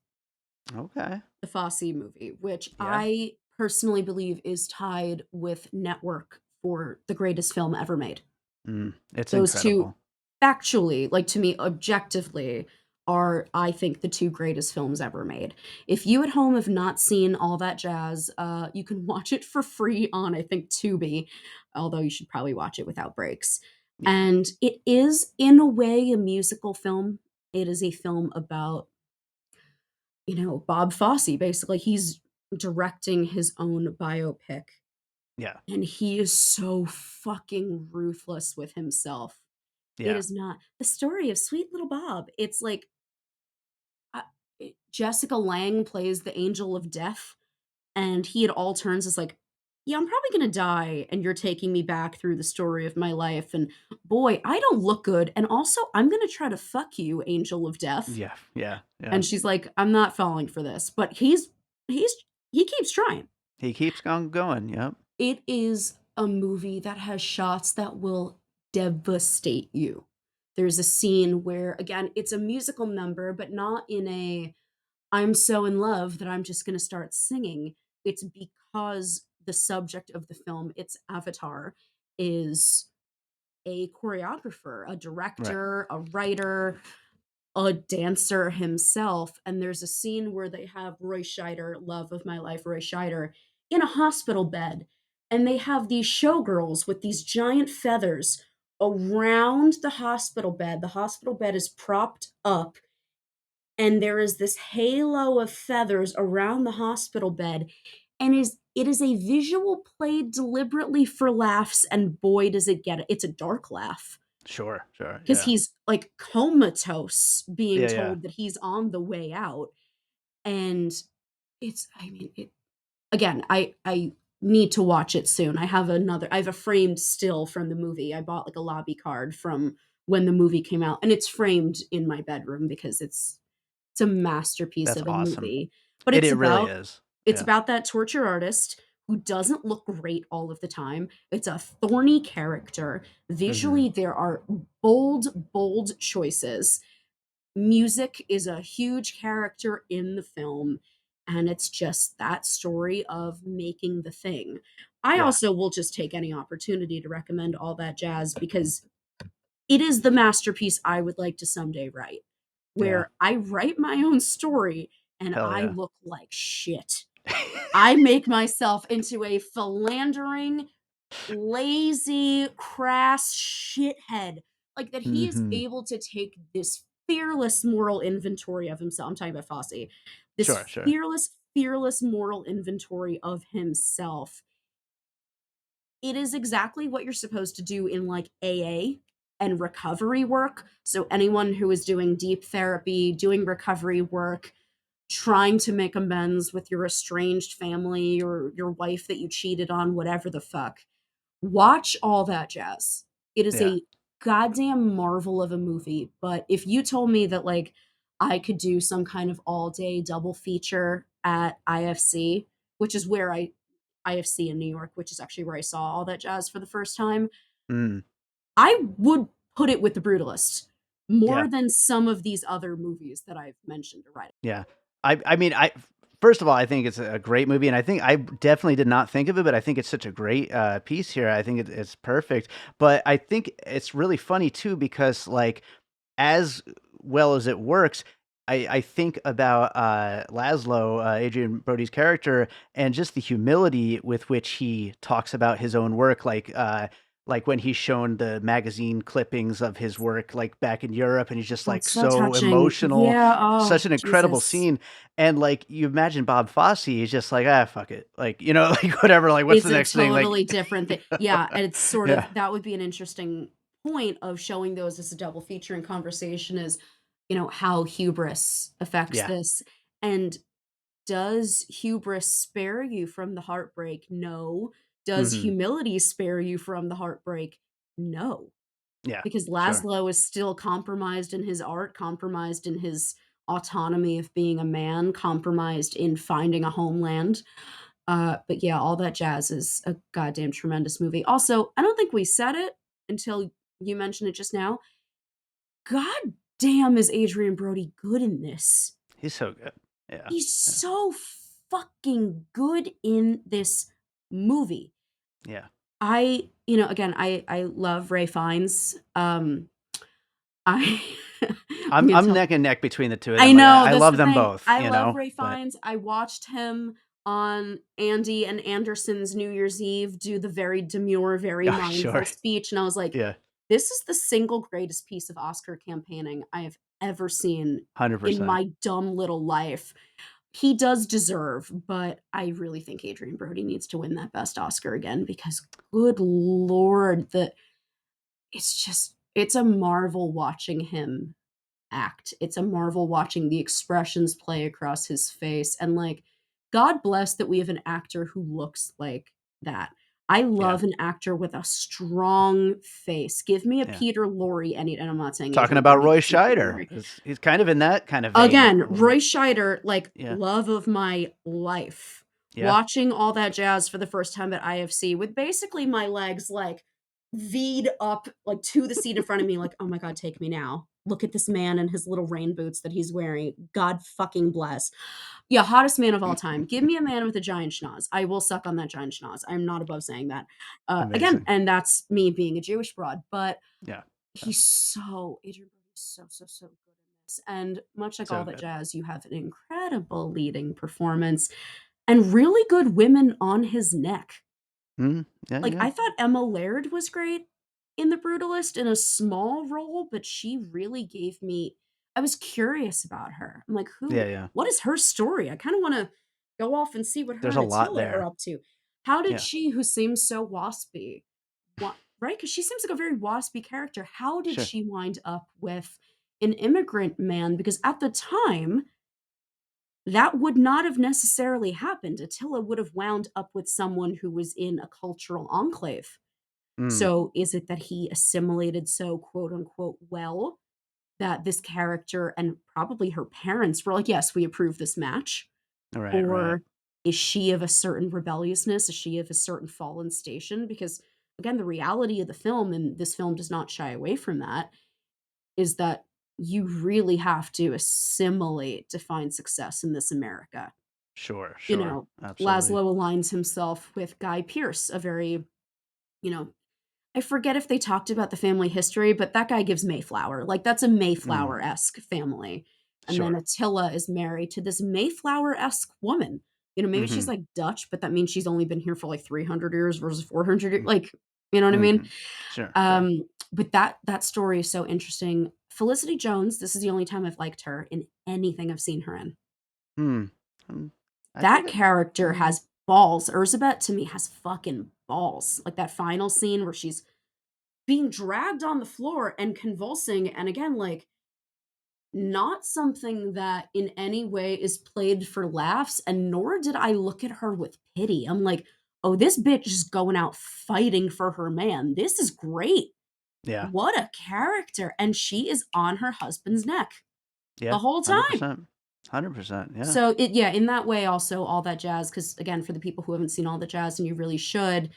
Okay. the Fosse movie, which Yeah. I personally believe is tied with Network for the greatest film ever made. It's Those two incredible. factually, like, to me, objectively, are, I think, the 2 greatest films ever made. If you at home have not seen All That Jazz, you can watch it for free on, I think, Tubi, although you should probably watch it without breaks. Yeah. And it is, in a way, a musical film. It is a film about, Bob Fosse, basically. He's directing his own biopic, Yeah. and he is so fucking ruthless with himself. It Yeah. is not the story of sweet little Bob. It's like, uh, Jessica Lange plays the angel of death, and he at all turns is like, "Yeah, I'm probably gonna die, and you're taking me back through the story of my life, and boy, I don't look good, and also, I'm gonna try to fuck you, angel of death." Yeah. Yeah. Yeah. And she's like, "I'm not falling for this," but he's he keeps trying. He keeps on going. Yep. It is a movie that has shots that will devastate you. There's a scene where, again, it's a musical number, but not in a "I'm so in love that I'm just gonna start singing." It's because the subject of the film, its Avatar, is a choreographer, a Right. director, a writer, a dancer himself, and there's a scene where they have Roy Scheider, love of my life, Roy Scheider, in a hospital bed, and they have these showgirls with these giant feathers around the hospital bed. The hospital bed is propped up, and there is this halo of feathers around the hospital bed, and it is a visual played deliberately for laughs, and boy does it get it. It's a dark laugh. Sure. Sure. 'Cause Yeah. he's, like, comatose being Yeah. Yeah. told that he's on the way out, and it's I mean, it again, I need to watch it soon. I have a framed still from the movie. I bought, like, a lobby card from when the movie came out, and it's framed in my bedroom because it's a masterpiece That's of a awesome. movie, but It really is. it's Yeah. about that torture artist who doesn't look great all of the time. It's a thorny character. Hmm. Visually, there are bold, bold choices. Music is a huge character in the film, and it's just that story of making the thing. I Yeah. also will just take any opportunity to recommend All That Jazz because it is the masterpiece I would like to someday write, Yeah. where I write my own story and Hell I yeah. look like shit. I make myself into a philandering, lazy, crass shithead. Like that he is Hmm. able to take this fearless moral inventory of himself. I'm talking about Fosse. Sure. This Sure. fearless moral inventory of himself. It is exactly what you're supposed to do in like AA and recovery work. So anyone who is doing deep therapy, doing recovery work, trying to make amends with your estranged family or your wife that you cheated on, whatever the fuck. Watch All That Jazz. It is Yeah. a goddamn marvel of a movie, but if you told me that, like, I could do some kind of all-day double feature at IFC, which is where IFC in New York, which is actually where I saw All That Jazz for the first time, Mm. I would put it with The Brutalist Yeah. more than some of these other movies that I've mentioned already. Yeah. I mean, first of all, I think it's a great movie, and I think I definitely did not think of it, but I think it's such a great piece here. I think it's perfect. But I think it's really funny too because like as well as it works, I think about Laszlo, Adrian Brody's character, and just the humility with which he talks about his own work, like when he's shown the magazine clippings of his work, like back in Europe, and he's just Oh, like it's so so touching. emotional, Yeah, oh, such an incredible Jesus. scene. And like you imagine Bob Fosse, he's just like, ah, fuck it, like like whatever, like what's It's the a next thing, like, totally different thing. Yeah, and it's sort yeah, of that would be an interesting point of showing those as a double feature in conversation is, how hubris affects yeah, this. And does hubris spare you from the heartbreak? No. Does hmm, humility spare you from the heartbreak? No. yeah, Because sure, Laszlo is still compromised in his art, compromised in his autonomy of being a man, compromised in finding a homeland. But yeah, All That Jazz is a goddamn tremendous movie. Also, I don't think we said it until you mentioned it just now. God damn, is Adrian Brody good in this? He's so good. Yeah. He's Yeah. so fucking good in this movie. Yeah. Again, I love Ray Fiennes. I I'm gonna I'm tell neck and neck between the two of I them. Like know, I that's love the them thing. both, I you love know. Ray But Fiennes. I watched him on Andy and Anderson's New Year's Eve do the very demure, very oh, sure. mindful speech, and I was like, Yeah. "This is the single greatest piece of Oscar campaigning I have ever seen in 100%. my dumb little life." He does deserve, but I really think Adrien Brody needs to win that best Oscar again because good lord, it's a marvel watching him act. It's a marvel watching the expressions play across his face. And like, God bless that we have an actor who looks like that. I Yeah. love an actor with a strong face. Give me a Yeah. Peter Lorre and I'm not saying Talking Adrian about Brody Roy looks like Peter Scheider. Lorre. He's kind of in that kind of vein Again, a little Roy bit. Scheider, like Yeah. love of my life. Yeah. Watching all that jazz for the first time at IFC with basically my legs like V'd up like to the seat in front of me, like, oh my god, take me now. Look at this man and his little rain boots that he's wearing. God fucking bless. Yeah, hottest man of all time. Give me a man with a giant schnoz. I will suck on that giant schnoz. I'm not above saying that. Again, Amazing. and that's me being a Jewish broad, but Yeah. Yeah. Adrien Brody is so good in this. And much like So all that good. jazz, you have an incredible leading performance and really good women on his neck. Yeah. Like Yeah. I thought Emma Laird was great in The Brutalist in a small role, but she really gave me I was curious about her. I'm like, Yeah. who Yeah. what is her story? I kind of want to go off and see what her There's and a lot Attila are there. up to. How did Yeah. she, who seems so waspy, right? Because she seems like a very waspy character. How did Sure. she wind up with an immigrant man? Because at the time, that would not have necessarily happened. Attila would have wound up with someone who was in a cultural enclave. Mm. So is it that he assimilated so quote unquote well that this character and probably her parents were like, yes, we approve this match? Right. Right. Or is she of a certain rebelliousness? Is she of a certain fallen station? Because again, the reality of the film, and this film does not shy away from that, is that you really have to assimilate to find success in this America. Sure. You Sure. know, Absolutely. Laszlo aligns himself with Guy Pearce, a very, you know, I forget if they talked about the family history, but that guy gives Mayflower. Like that's a Mm. Mayflower-esque family. And then Sure. Attila is married to this Mayflower-esque woman. Maybe she's Mm-hmm. like Dutch, but that means she's only been here for like 300 years versus 400 years. Like, you know what I mean? Mm-hmm. Sure. Sure. But that story is so interesting. Felicity Jones, this is the only time I've liked her in anything I've seen her in. Hmm. Um, I That think. character Yeah. has balls. Urzabet to me has fucking balls. Like that final scene where she's being dragged on the floor and convulsing, and again, like not something that in any way is played for laughs, and nor did I look at her with pity. I'm like, oh, this bitch is going out fighting for her man. This is great. Yeah. What a character. And she is on her husband's neck the Yeah. whole Hundred time. percent. 100%. Yeah. So yeah, in that way also all that jazz, because again, for the people who haven't seen all the jazz, and you really should,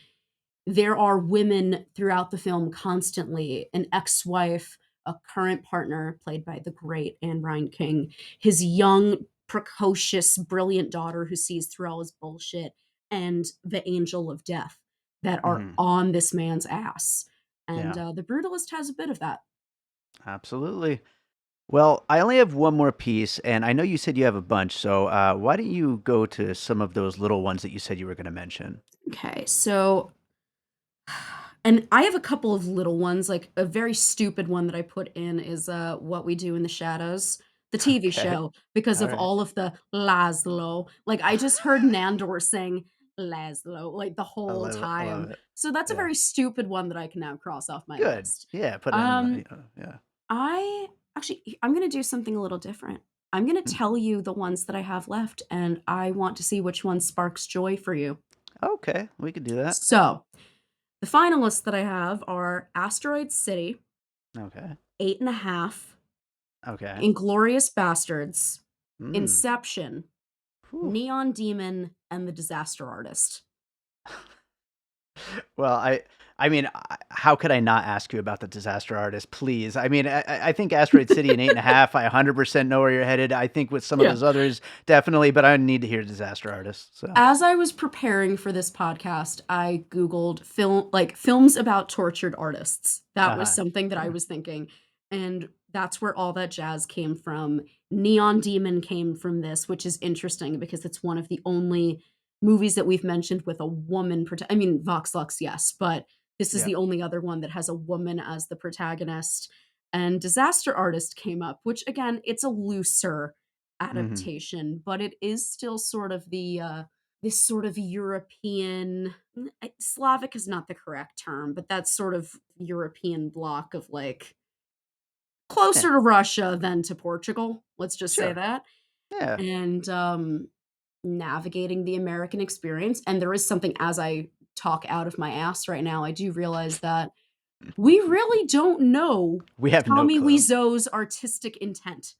there are women throughout the film constantly, an ex-wife, a current partner played by the great Anne Ryan King, his young, precocious, brilliant daughter who sees through all his bullshit, and the angel of death that are Mm-hmm. on this man's ass. And Yeah. The Brutalist has a bit of that. Absolutely. Well, I only have one more piece, and I know you said you have a bunch, so why don't you go to some of those little ones that you said you were going to mention? Okay, so and I have a couple of little ones, like a very stupid one that I put in is What We Do in the Shadows, the TV Okay. show, because All of right. all of the Laszlo. Like I just heard Nandor sing Laszlo like the I whole love it. I love time. it. So that's a Yeah. very stupid one that I can now cross off my Good. list. Yeah. Put it on. Um Yeah. I actually I'm going to do something a little different. I'm going to Hmm. tell you the ones that I have left and I want to see which one sparks joy for you. Okay. We could do that. So, the finalists that I have are Asteroid City, Okay. Eight and a Half, Okay. Inglorious Bastards, Hmm. Inception, Whew. Neon Demon, and The Disaster Artist. Well, I mean, how could I not ask you about the Disaster Artist, please? I mean, I think Asteroid City and 8.5, I 100% know where you're headed. I think with some of Yeah. those others, definitely, but I need to hear Disaster Artist. So, As I was preparing for this podcast, I Googled films about tortured artists. That was uh-huh. something that I Sure. was thinking. And that's where All That Jazz came from. Neon Demon came from this, which is interesting because it's one of the only movies that we've mentioned with a woman. I mean, Vox Lux, yes, but this is Yeah. the only other one that has a woman as the protagonist. And Disaster Artist came up, which again, it's a looser Hmm. adaptation, but it is still sort of this sort of European Slavic is not the correct term, but that sort of European block of like Yeah. closer to Russia than to Portugal. Let's just say Sure. that. Yeah. And navigating the American experience. And there is something as I talk out of my ass right now, I do realize that we really don't know We have no Tommy clue. Wiseau's artistic intent.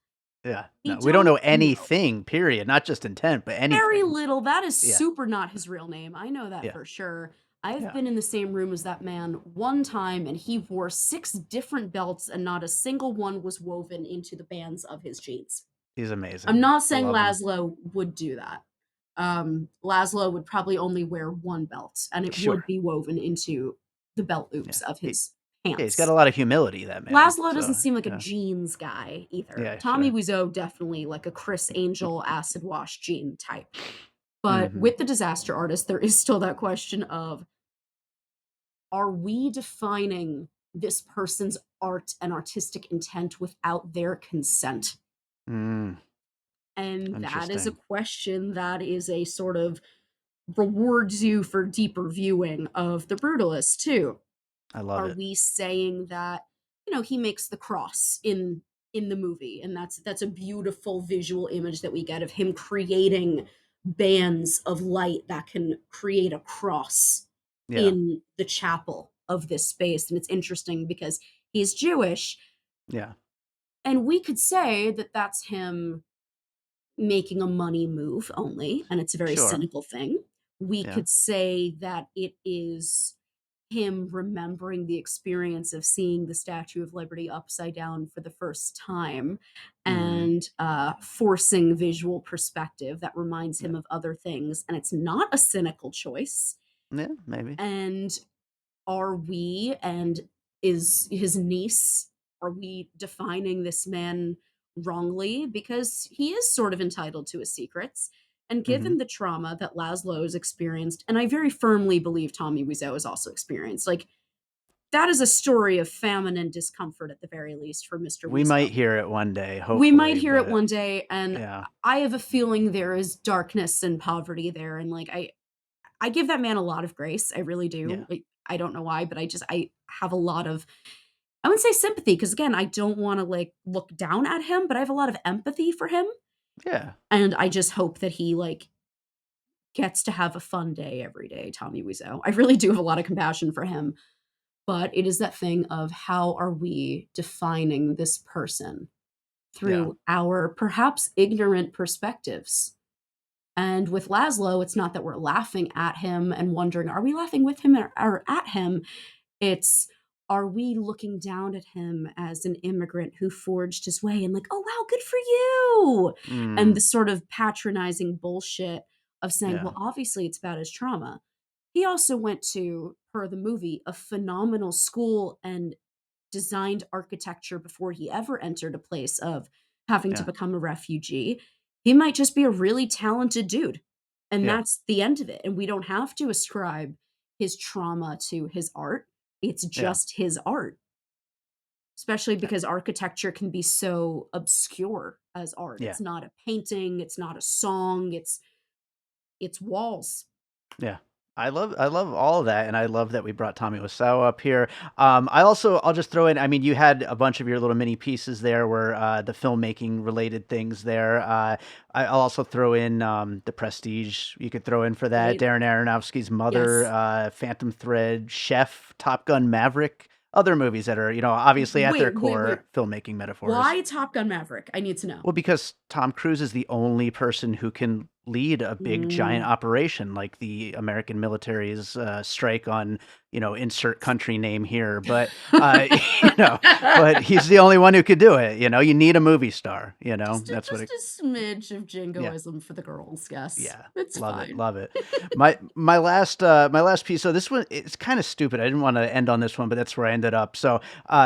Yeah. We No, we don't don't know know. anything, period. Not just intent, but Very anything. little. That is Yeah. super not his real name. I know that Yeah. for sure. I've Yeah. been in the same room as that man one time, and he wore 6 different belts, and not a single one was woven into the bands of his jeans. He's I'm amazing. not I saying love him. Laszlo would do that. Laszlo would probably only wear 1 belt, and it would Sure. be woven into the belt Yeah. loops of He, his yeah, he's got a pants. lot of humility, that man. Laszlo doesn't So, seem like a yeah. jeans guy either. Yeah, Tommy sure. Wiseau definitely like a Chris Angel acid wash jean type. But Hmm. with the Disaster Artist, there is still that question of, are we defining this person's art and artistic intent without their consent? Mm, And that is a interesting. question that is a sort of rewards you for deeper viewing of the Brutalist too. I love Are it. we saying that, he makes the cross in the movie, and that's a beautiful visual image that we get of him creating bands of light that can create a cross Yeah. in the chapel of this space. And it's interesting because he's Jewish, Yeah. and we could say that that's him making a money move only, and it's a very Sure. cynical thing. We Yeah. could say that it is him remembering the experience of seeing the Statue of Liberty upside down for the first time Hmm. and forcing visual perspective that reminds Yeah. him of other things. And it's not a cynical choice. Yeah. Maybe. And are we and is his niece, are we defining this man wrongly? Because he is sort of entitled to his secrets. And Hmm. given the trauma that Laszlo has experienced, and I very firmly believe Tommy Wiseau has also experienced, like, that is a story of famine and discomfort at the very least for Mr. We Wiseau. might hear it one day, We might hopefully, hear it but one day, and yeah. I have a feeling there is darkness and poverty there. And like I give that man a lot of grace. I really do. Yeah. Like, I don't know why, but I have a lot of, I wouldn't say sympathy because again, I don't want to like look down at him, but I have a lot of empathy for him. Yeah. And I just hope that he like gets to have a fun day every day, Tommy Wiseau. I really do have a lot of compassion for him, but it is that thing of how are we defining this person Yeah. through our perhaps ignorant perspectives? And with Laszlo, it's not that we're laughing at him and wondering, are we laughing with him or at him? It's, are we looking down at him as an immigrant who forged his way and like, oh, wow, good for you. And Mm. the sort of patronizing bullshit of saying, Yeah. well, obviously it's about his trauma. He also went to, per the movie, a phenomenal school and designed architecture before he ever entered a place of having to Yeah. become a refugee. He might just be a really talented dude. And Yeah. that's the end of it. And we don't have to ascribe his trauma to his art. It's Yeah. just his art, especially Yeah. because architecture can be so obscure as art. Yeah. It's not a painting, it's not a song, it's walls. Yeah. I love all of that, and I love that we brought Tommy Wiseau up here. I'll just throw in. I mean, you had a bunch of your little mini pieces there, where the filmmaking related things there. I'll also throw in the Prestige. You could throw in for that. Right? Darren Aronofsky's Mother, Yes. Phantom Thread, Chef, Top Gun, Maverick. Other movies that are obviously at their Wait. core filmmaking metaphors. Why Top Gun Maverick? I need to know. Well, because Tom Cruise is the only person who can lead a big giant Mm, operation like the American military's strike on insert country name here, but you know, but he's the only one who could do it. You need a movie star. That's what just it. a smidge of Yeah. jingoism for the girls, yes. Yeah, It's love it, fine. love it. My last piece. So this one, it's kind of stupid. I didn't want to end on this one, but that's where I ended up. So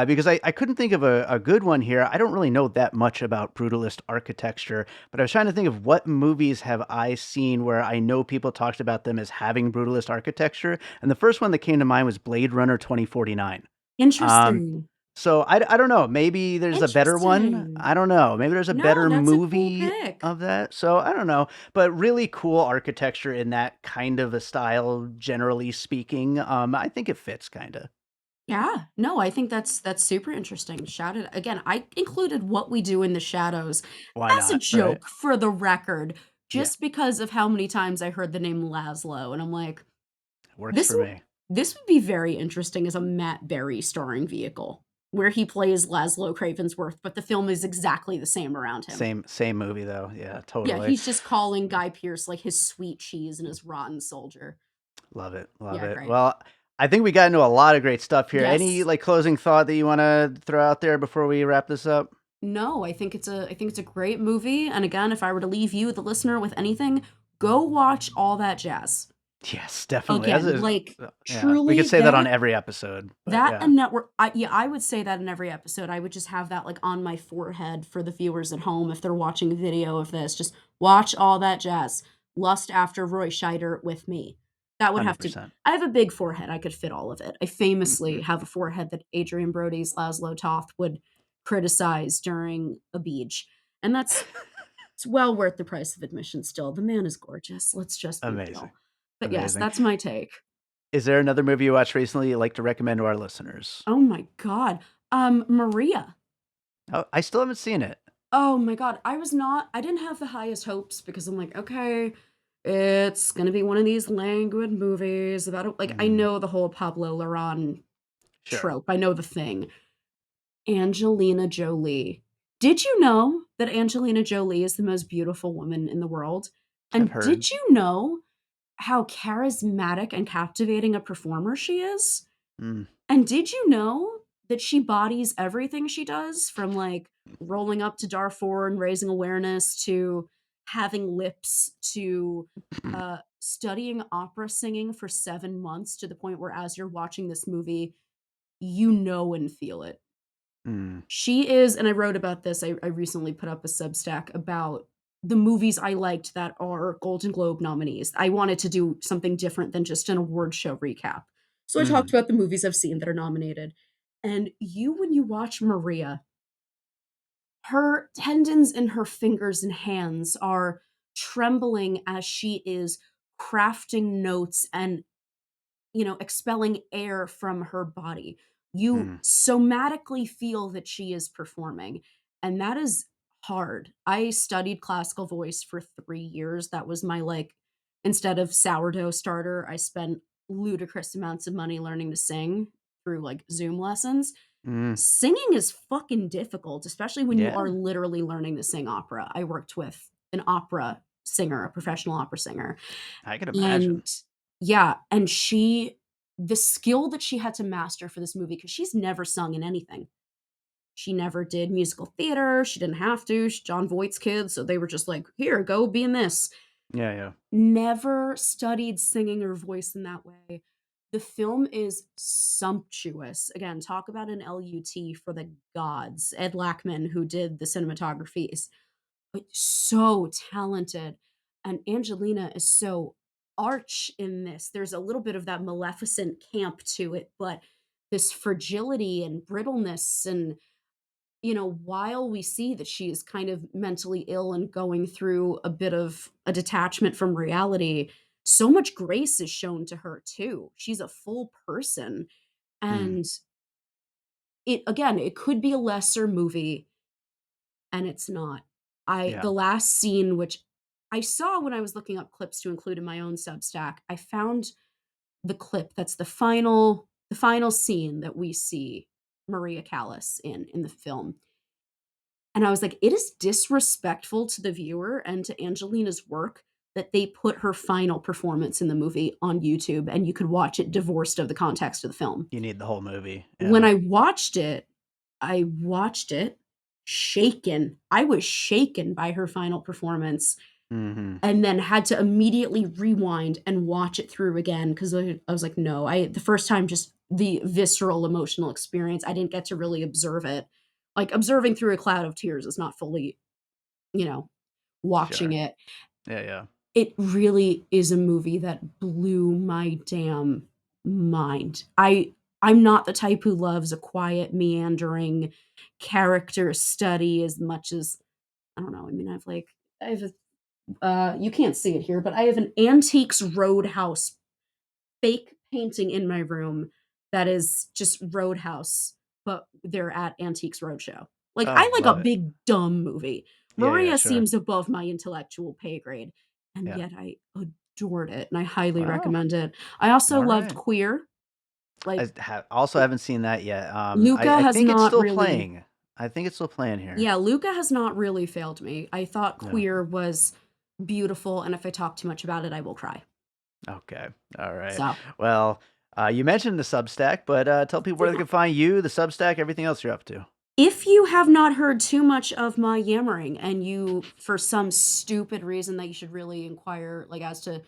because I couldn't think of a good one here. I don't really know that much about brutalist architecture, but I was trying to think of what movies have I seen where I know people talked about them as having brutalist architecture, and the first one that came to mind was Blade Runner 2049. Um, Interesting. so I don't know. Maybe there's a better one. Interesting. I don't know. Maybe there's a No, better that's a cool movie pick. of that. So I don't know. But really cool architecture in that kind of a style, generally speaking. I think it fits kind of. Yeah. No, I think that's super interesting. Shout it again. I included What We Do in the Shadows Why as a not? Right? joke for the record, Yeah, just because of how many times I heard the name Laszlo, and I'm like, works this for would me. this would be very interesting as a Matt Berry starring vehicle, where he plays Laszlo Cravensworth, but the film is exactly the same around him. Same movie though. Yeah, Yeah, totally. he's just calling Guy Pearce like his sweet cheese and his rotten soldier. Love it. Love Yeah, it. great. Well, I think we got into a lot of great stuff here. Any Yes. like closing thought that you want to throw out there before we wrap this up? No, I think it's a great movie, and again, if I were to leave you, the listener, with anything, go watch All That Jazz. Yes, definitely. Again, like, Yeah, we could truly say that on that every episode, but that yeah, and Network I would say that in every episode. I would just have that, like, on my forehead for the viewers at home if they're watching a video of this. Just watch All That Jazz. Lust after Roy Scheider with me. That would have to 100%. I have a big forehead, I could fit all of it. I famously Mhm. have a forehead that Adrien Brody's Laszlo Toth would criticize during a beach, and it's well worth the price of admission still. The man is gorgeous, let's just be Amazing. real. But yes, Amazing. that's my take. Is there another movie you watched recently you'd like to recommend to our listeners? Oh my god. Maria. Oh, I still haven't seen it. Oh my god, I didn't have the highest hopes because I'm like, "Okay, it's gonna be one of these languid movies about a," like, I Mm, know the whole Pablo Larraín sure. trope, I know the thing. Angelina Jolie. Did you know that Angelina Jolie is the most beautiful woman in the world? I've And heard. did you know how charismatic and captivating a performer she is? Mm, And did you know that she bodies everything she does, from, like, rolling up to Darfur and raising awareness, to having lips, to, studying opera singing for 7 months, to the point where as you're watching this movie, you know and feel it. mm, She is, and I wrote about this, I recently put up a Substack about the movies I liked that are Golden Globe nominees. I wanted to do something different than just an award show recap. So I talked mhm, about the movies I've seen that are nominated. And when you watch Maria, her tendons in her fingers and hands are trembling as she is crafting notes and, expelling air from her body. You mm, somatically feel that she is performing, and that is hard. I studied classical voice for 3 years. That was my, like, instead of sourdough starter, I spent ludicrous amounts of money learning to sing through, like, Zoom lessons. mm. Singing is fucking difficult, especially when you are Yeah, literally learning to sing opera. I worked with an opera singer, a professional opera singer, I can imagine. and yeah, and the skill that she had to master for this movie, because she's never sung in anything. She never did musical theater, she didn't have to, she's John Voight's kid, so they were just like, "Here, go be in this." Yeah, yeah. Never studied singing or voice in that way. The film is sumptuous. Again, talk about an LUT for the gods. Ed Lackman, who did the cinematography, is, like, so talented, and Angelina is so arch in this. There's a little bit of that Maleficent camp to it, but this fragility and brittleness, and, while we see that she is kind of mentally ill and going through a bit of a detachment from reality, so much grace is shown to her too. She's a full person, Mm, and it could be a lesser movie, and it's not. yeah. The last scene, which I saw when I was looking up clips to include in my own Substack, I found the clip that's the final scene that we see Maria Callas in the film. And I was like, it is disrespectful to the viewer and to Angelina's work that they put her final performance in the movie on YouTube and you could watch it divorced of the context of the film. You need the whole movie. When Yeah. I watched it shaken. I was shaken by her final performance Mm-hmm. and then had to immediately rewind and watch it through again because I was like, no, the first time, just the visceral emotional experience, I didn't get to really observe it. Like observing through a cloud of tears is not fully, you know, watching Sure. it. Yeah, yeah. It really is a movie that blew my damn mind. I'm not the type who loves a quiet, meandering character study as much as I don't know. I mean, I have you can't see it here, but I have an Antiques Roadhouse fake painting in my room that is just Roadhouse, but they're at Antiques Roadshow. Like, I Oh, like love a it. big dumb movie. Yeah, yeah, Maria sure. seems above my intellectual pay grade, and Yeah. yet I adored it, and I highly Wow. recommend it. I also All loved right. Queer. Like, Also haven't seen that yet. Luca I has think it's not still really playing. I think it's still playing here. yeah, Luca has not really failed me. I thought No. Queer was beautiful, and if I talk too much about it, I will cry. Okay. All right. So, Well, you mentioned the Substack, but tell people where they yeah. can find you, the Substack, everything else you're up to. If you have not heard too much of my yammering and you, for some stupid reason that you should really inquire, like as to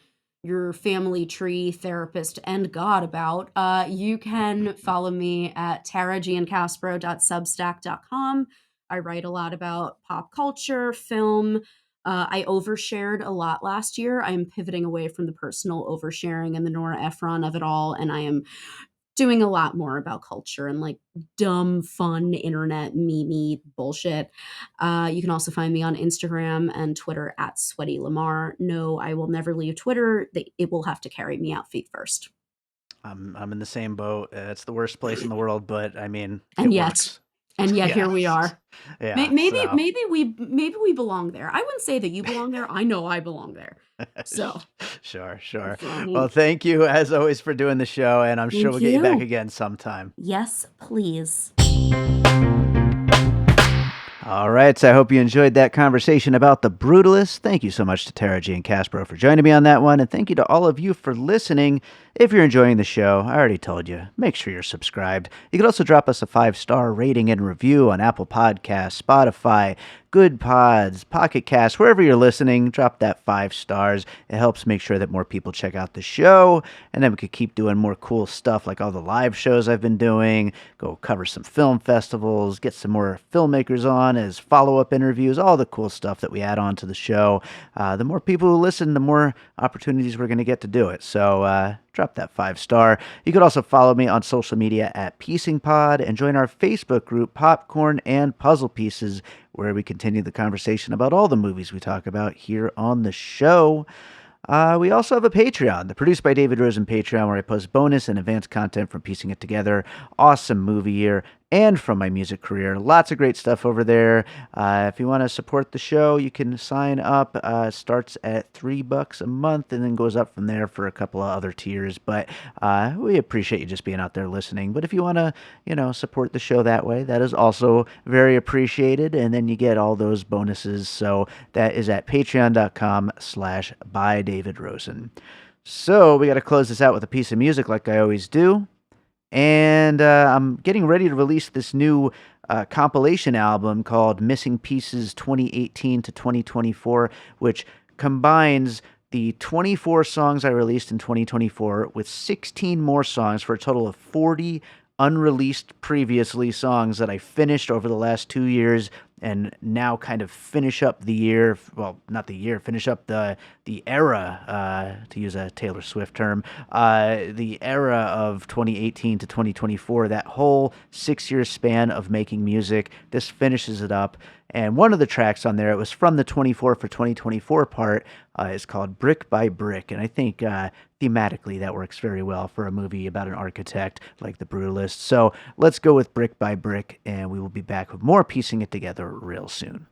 your family tree, therapist, and God about, you can follow me at taragiancaspro.substack.com. I write a lot about pop culture, film. I overshared a lot last year. I am pivoting away from the personal oversharing and the Nora Ephron of it all, and I am doing a lot more about culture and like dumb, fun internet meme bullshit. You can also find me on Instagram and Twitter at Sweaty Lamarr. No, I will never leave Twitter. It will have to carry me out feet first. I'm in the same boat. It's the worst place in the world, but I mean, And it yet, works. here we Yes. are. Yeah. So. Maybe we belong there. I wouldn't say that you belong there. I know I belong there. So, Sure, sure. Well, thank thank you as always for doing the show, and I'm sure we'll get you back you. again sometime. Yes, please. All right, so I hope you enjoyed that conversation about The Brutalist. Thank you so much to Tara Giancaspro for joining me on that one, and thank you to all of you for listening. If you're enjoying the show, I already told you, make sure you're subscribed. You can also drop us a 5-star rating and review on Apple Podcasts, Spotify, Good Pods, Pocket Cast, wherever you're listening. Drop that 5 stars. It helps make sure that more people check out the show, and then we could keep doing more cool stuff like all the live shows I've been doing, go cover some film festivals, get some more filmmakers on as follow-up interviews, all the cool stuff that we add on to the show. The more people who listen, the more opportunities we're going to get to do it. So drop that 5-star. You could also follow me on social media at PiecingPod and join our Facebook group, Popcorn and Puzzle Pieces, where we continue the conversation about all the movies we talk about here on the show. We also have a Patreon, the Produced by David Rosen Patreon, where I post bonus and advanced content from Piecing It Together. Awesome movie year and from my music career. Lots of great stuff over there. If you want to support the show, you can sign up. Starts at $3 a month and then goes up from there for a couple of other tiers. But we appreciate you just being out there listening. But if you want to, support the show that way, that is also very appreciated. And then you get all those bonuses. So that is at patreon.com/bydavidrosen. So we got to close this out with a piece of music like I always do. And I'm getting ready to release this new compilation album called Missing Pieces 2018 to 2024, which combines the 24 songs I released in 2024 with 16 more songs for a total of 40 unreleased previously songs that I finished over the last 2 years and now kind of finish up the year, well, not the year, finish up the era, to use a Taylor Swift term, the era of 2018 to 2024, that whole 6-year span of making music. This finishes it up. And one of the tracks on there, it was from the 24 for 2024 part, is called Brick by Brick. And I think thematically that works very well for a movie about an architect like The Brutalist. So let's go with Brick by Brick, and we will be back with more Piecing It Together real soon.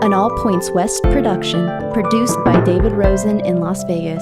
An All Points West production, produced by David Rosen in Las Vegas.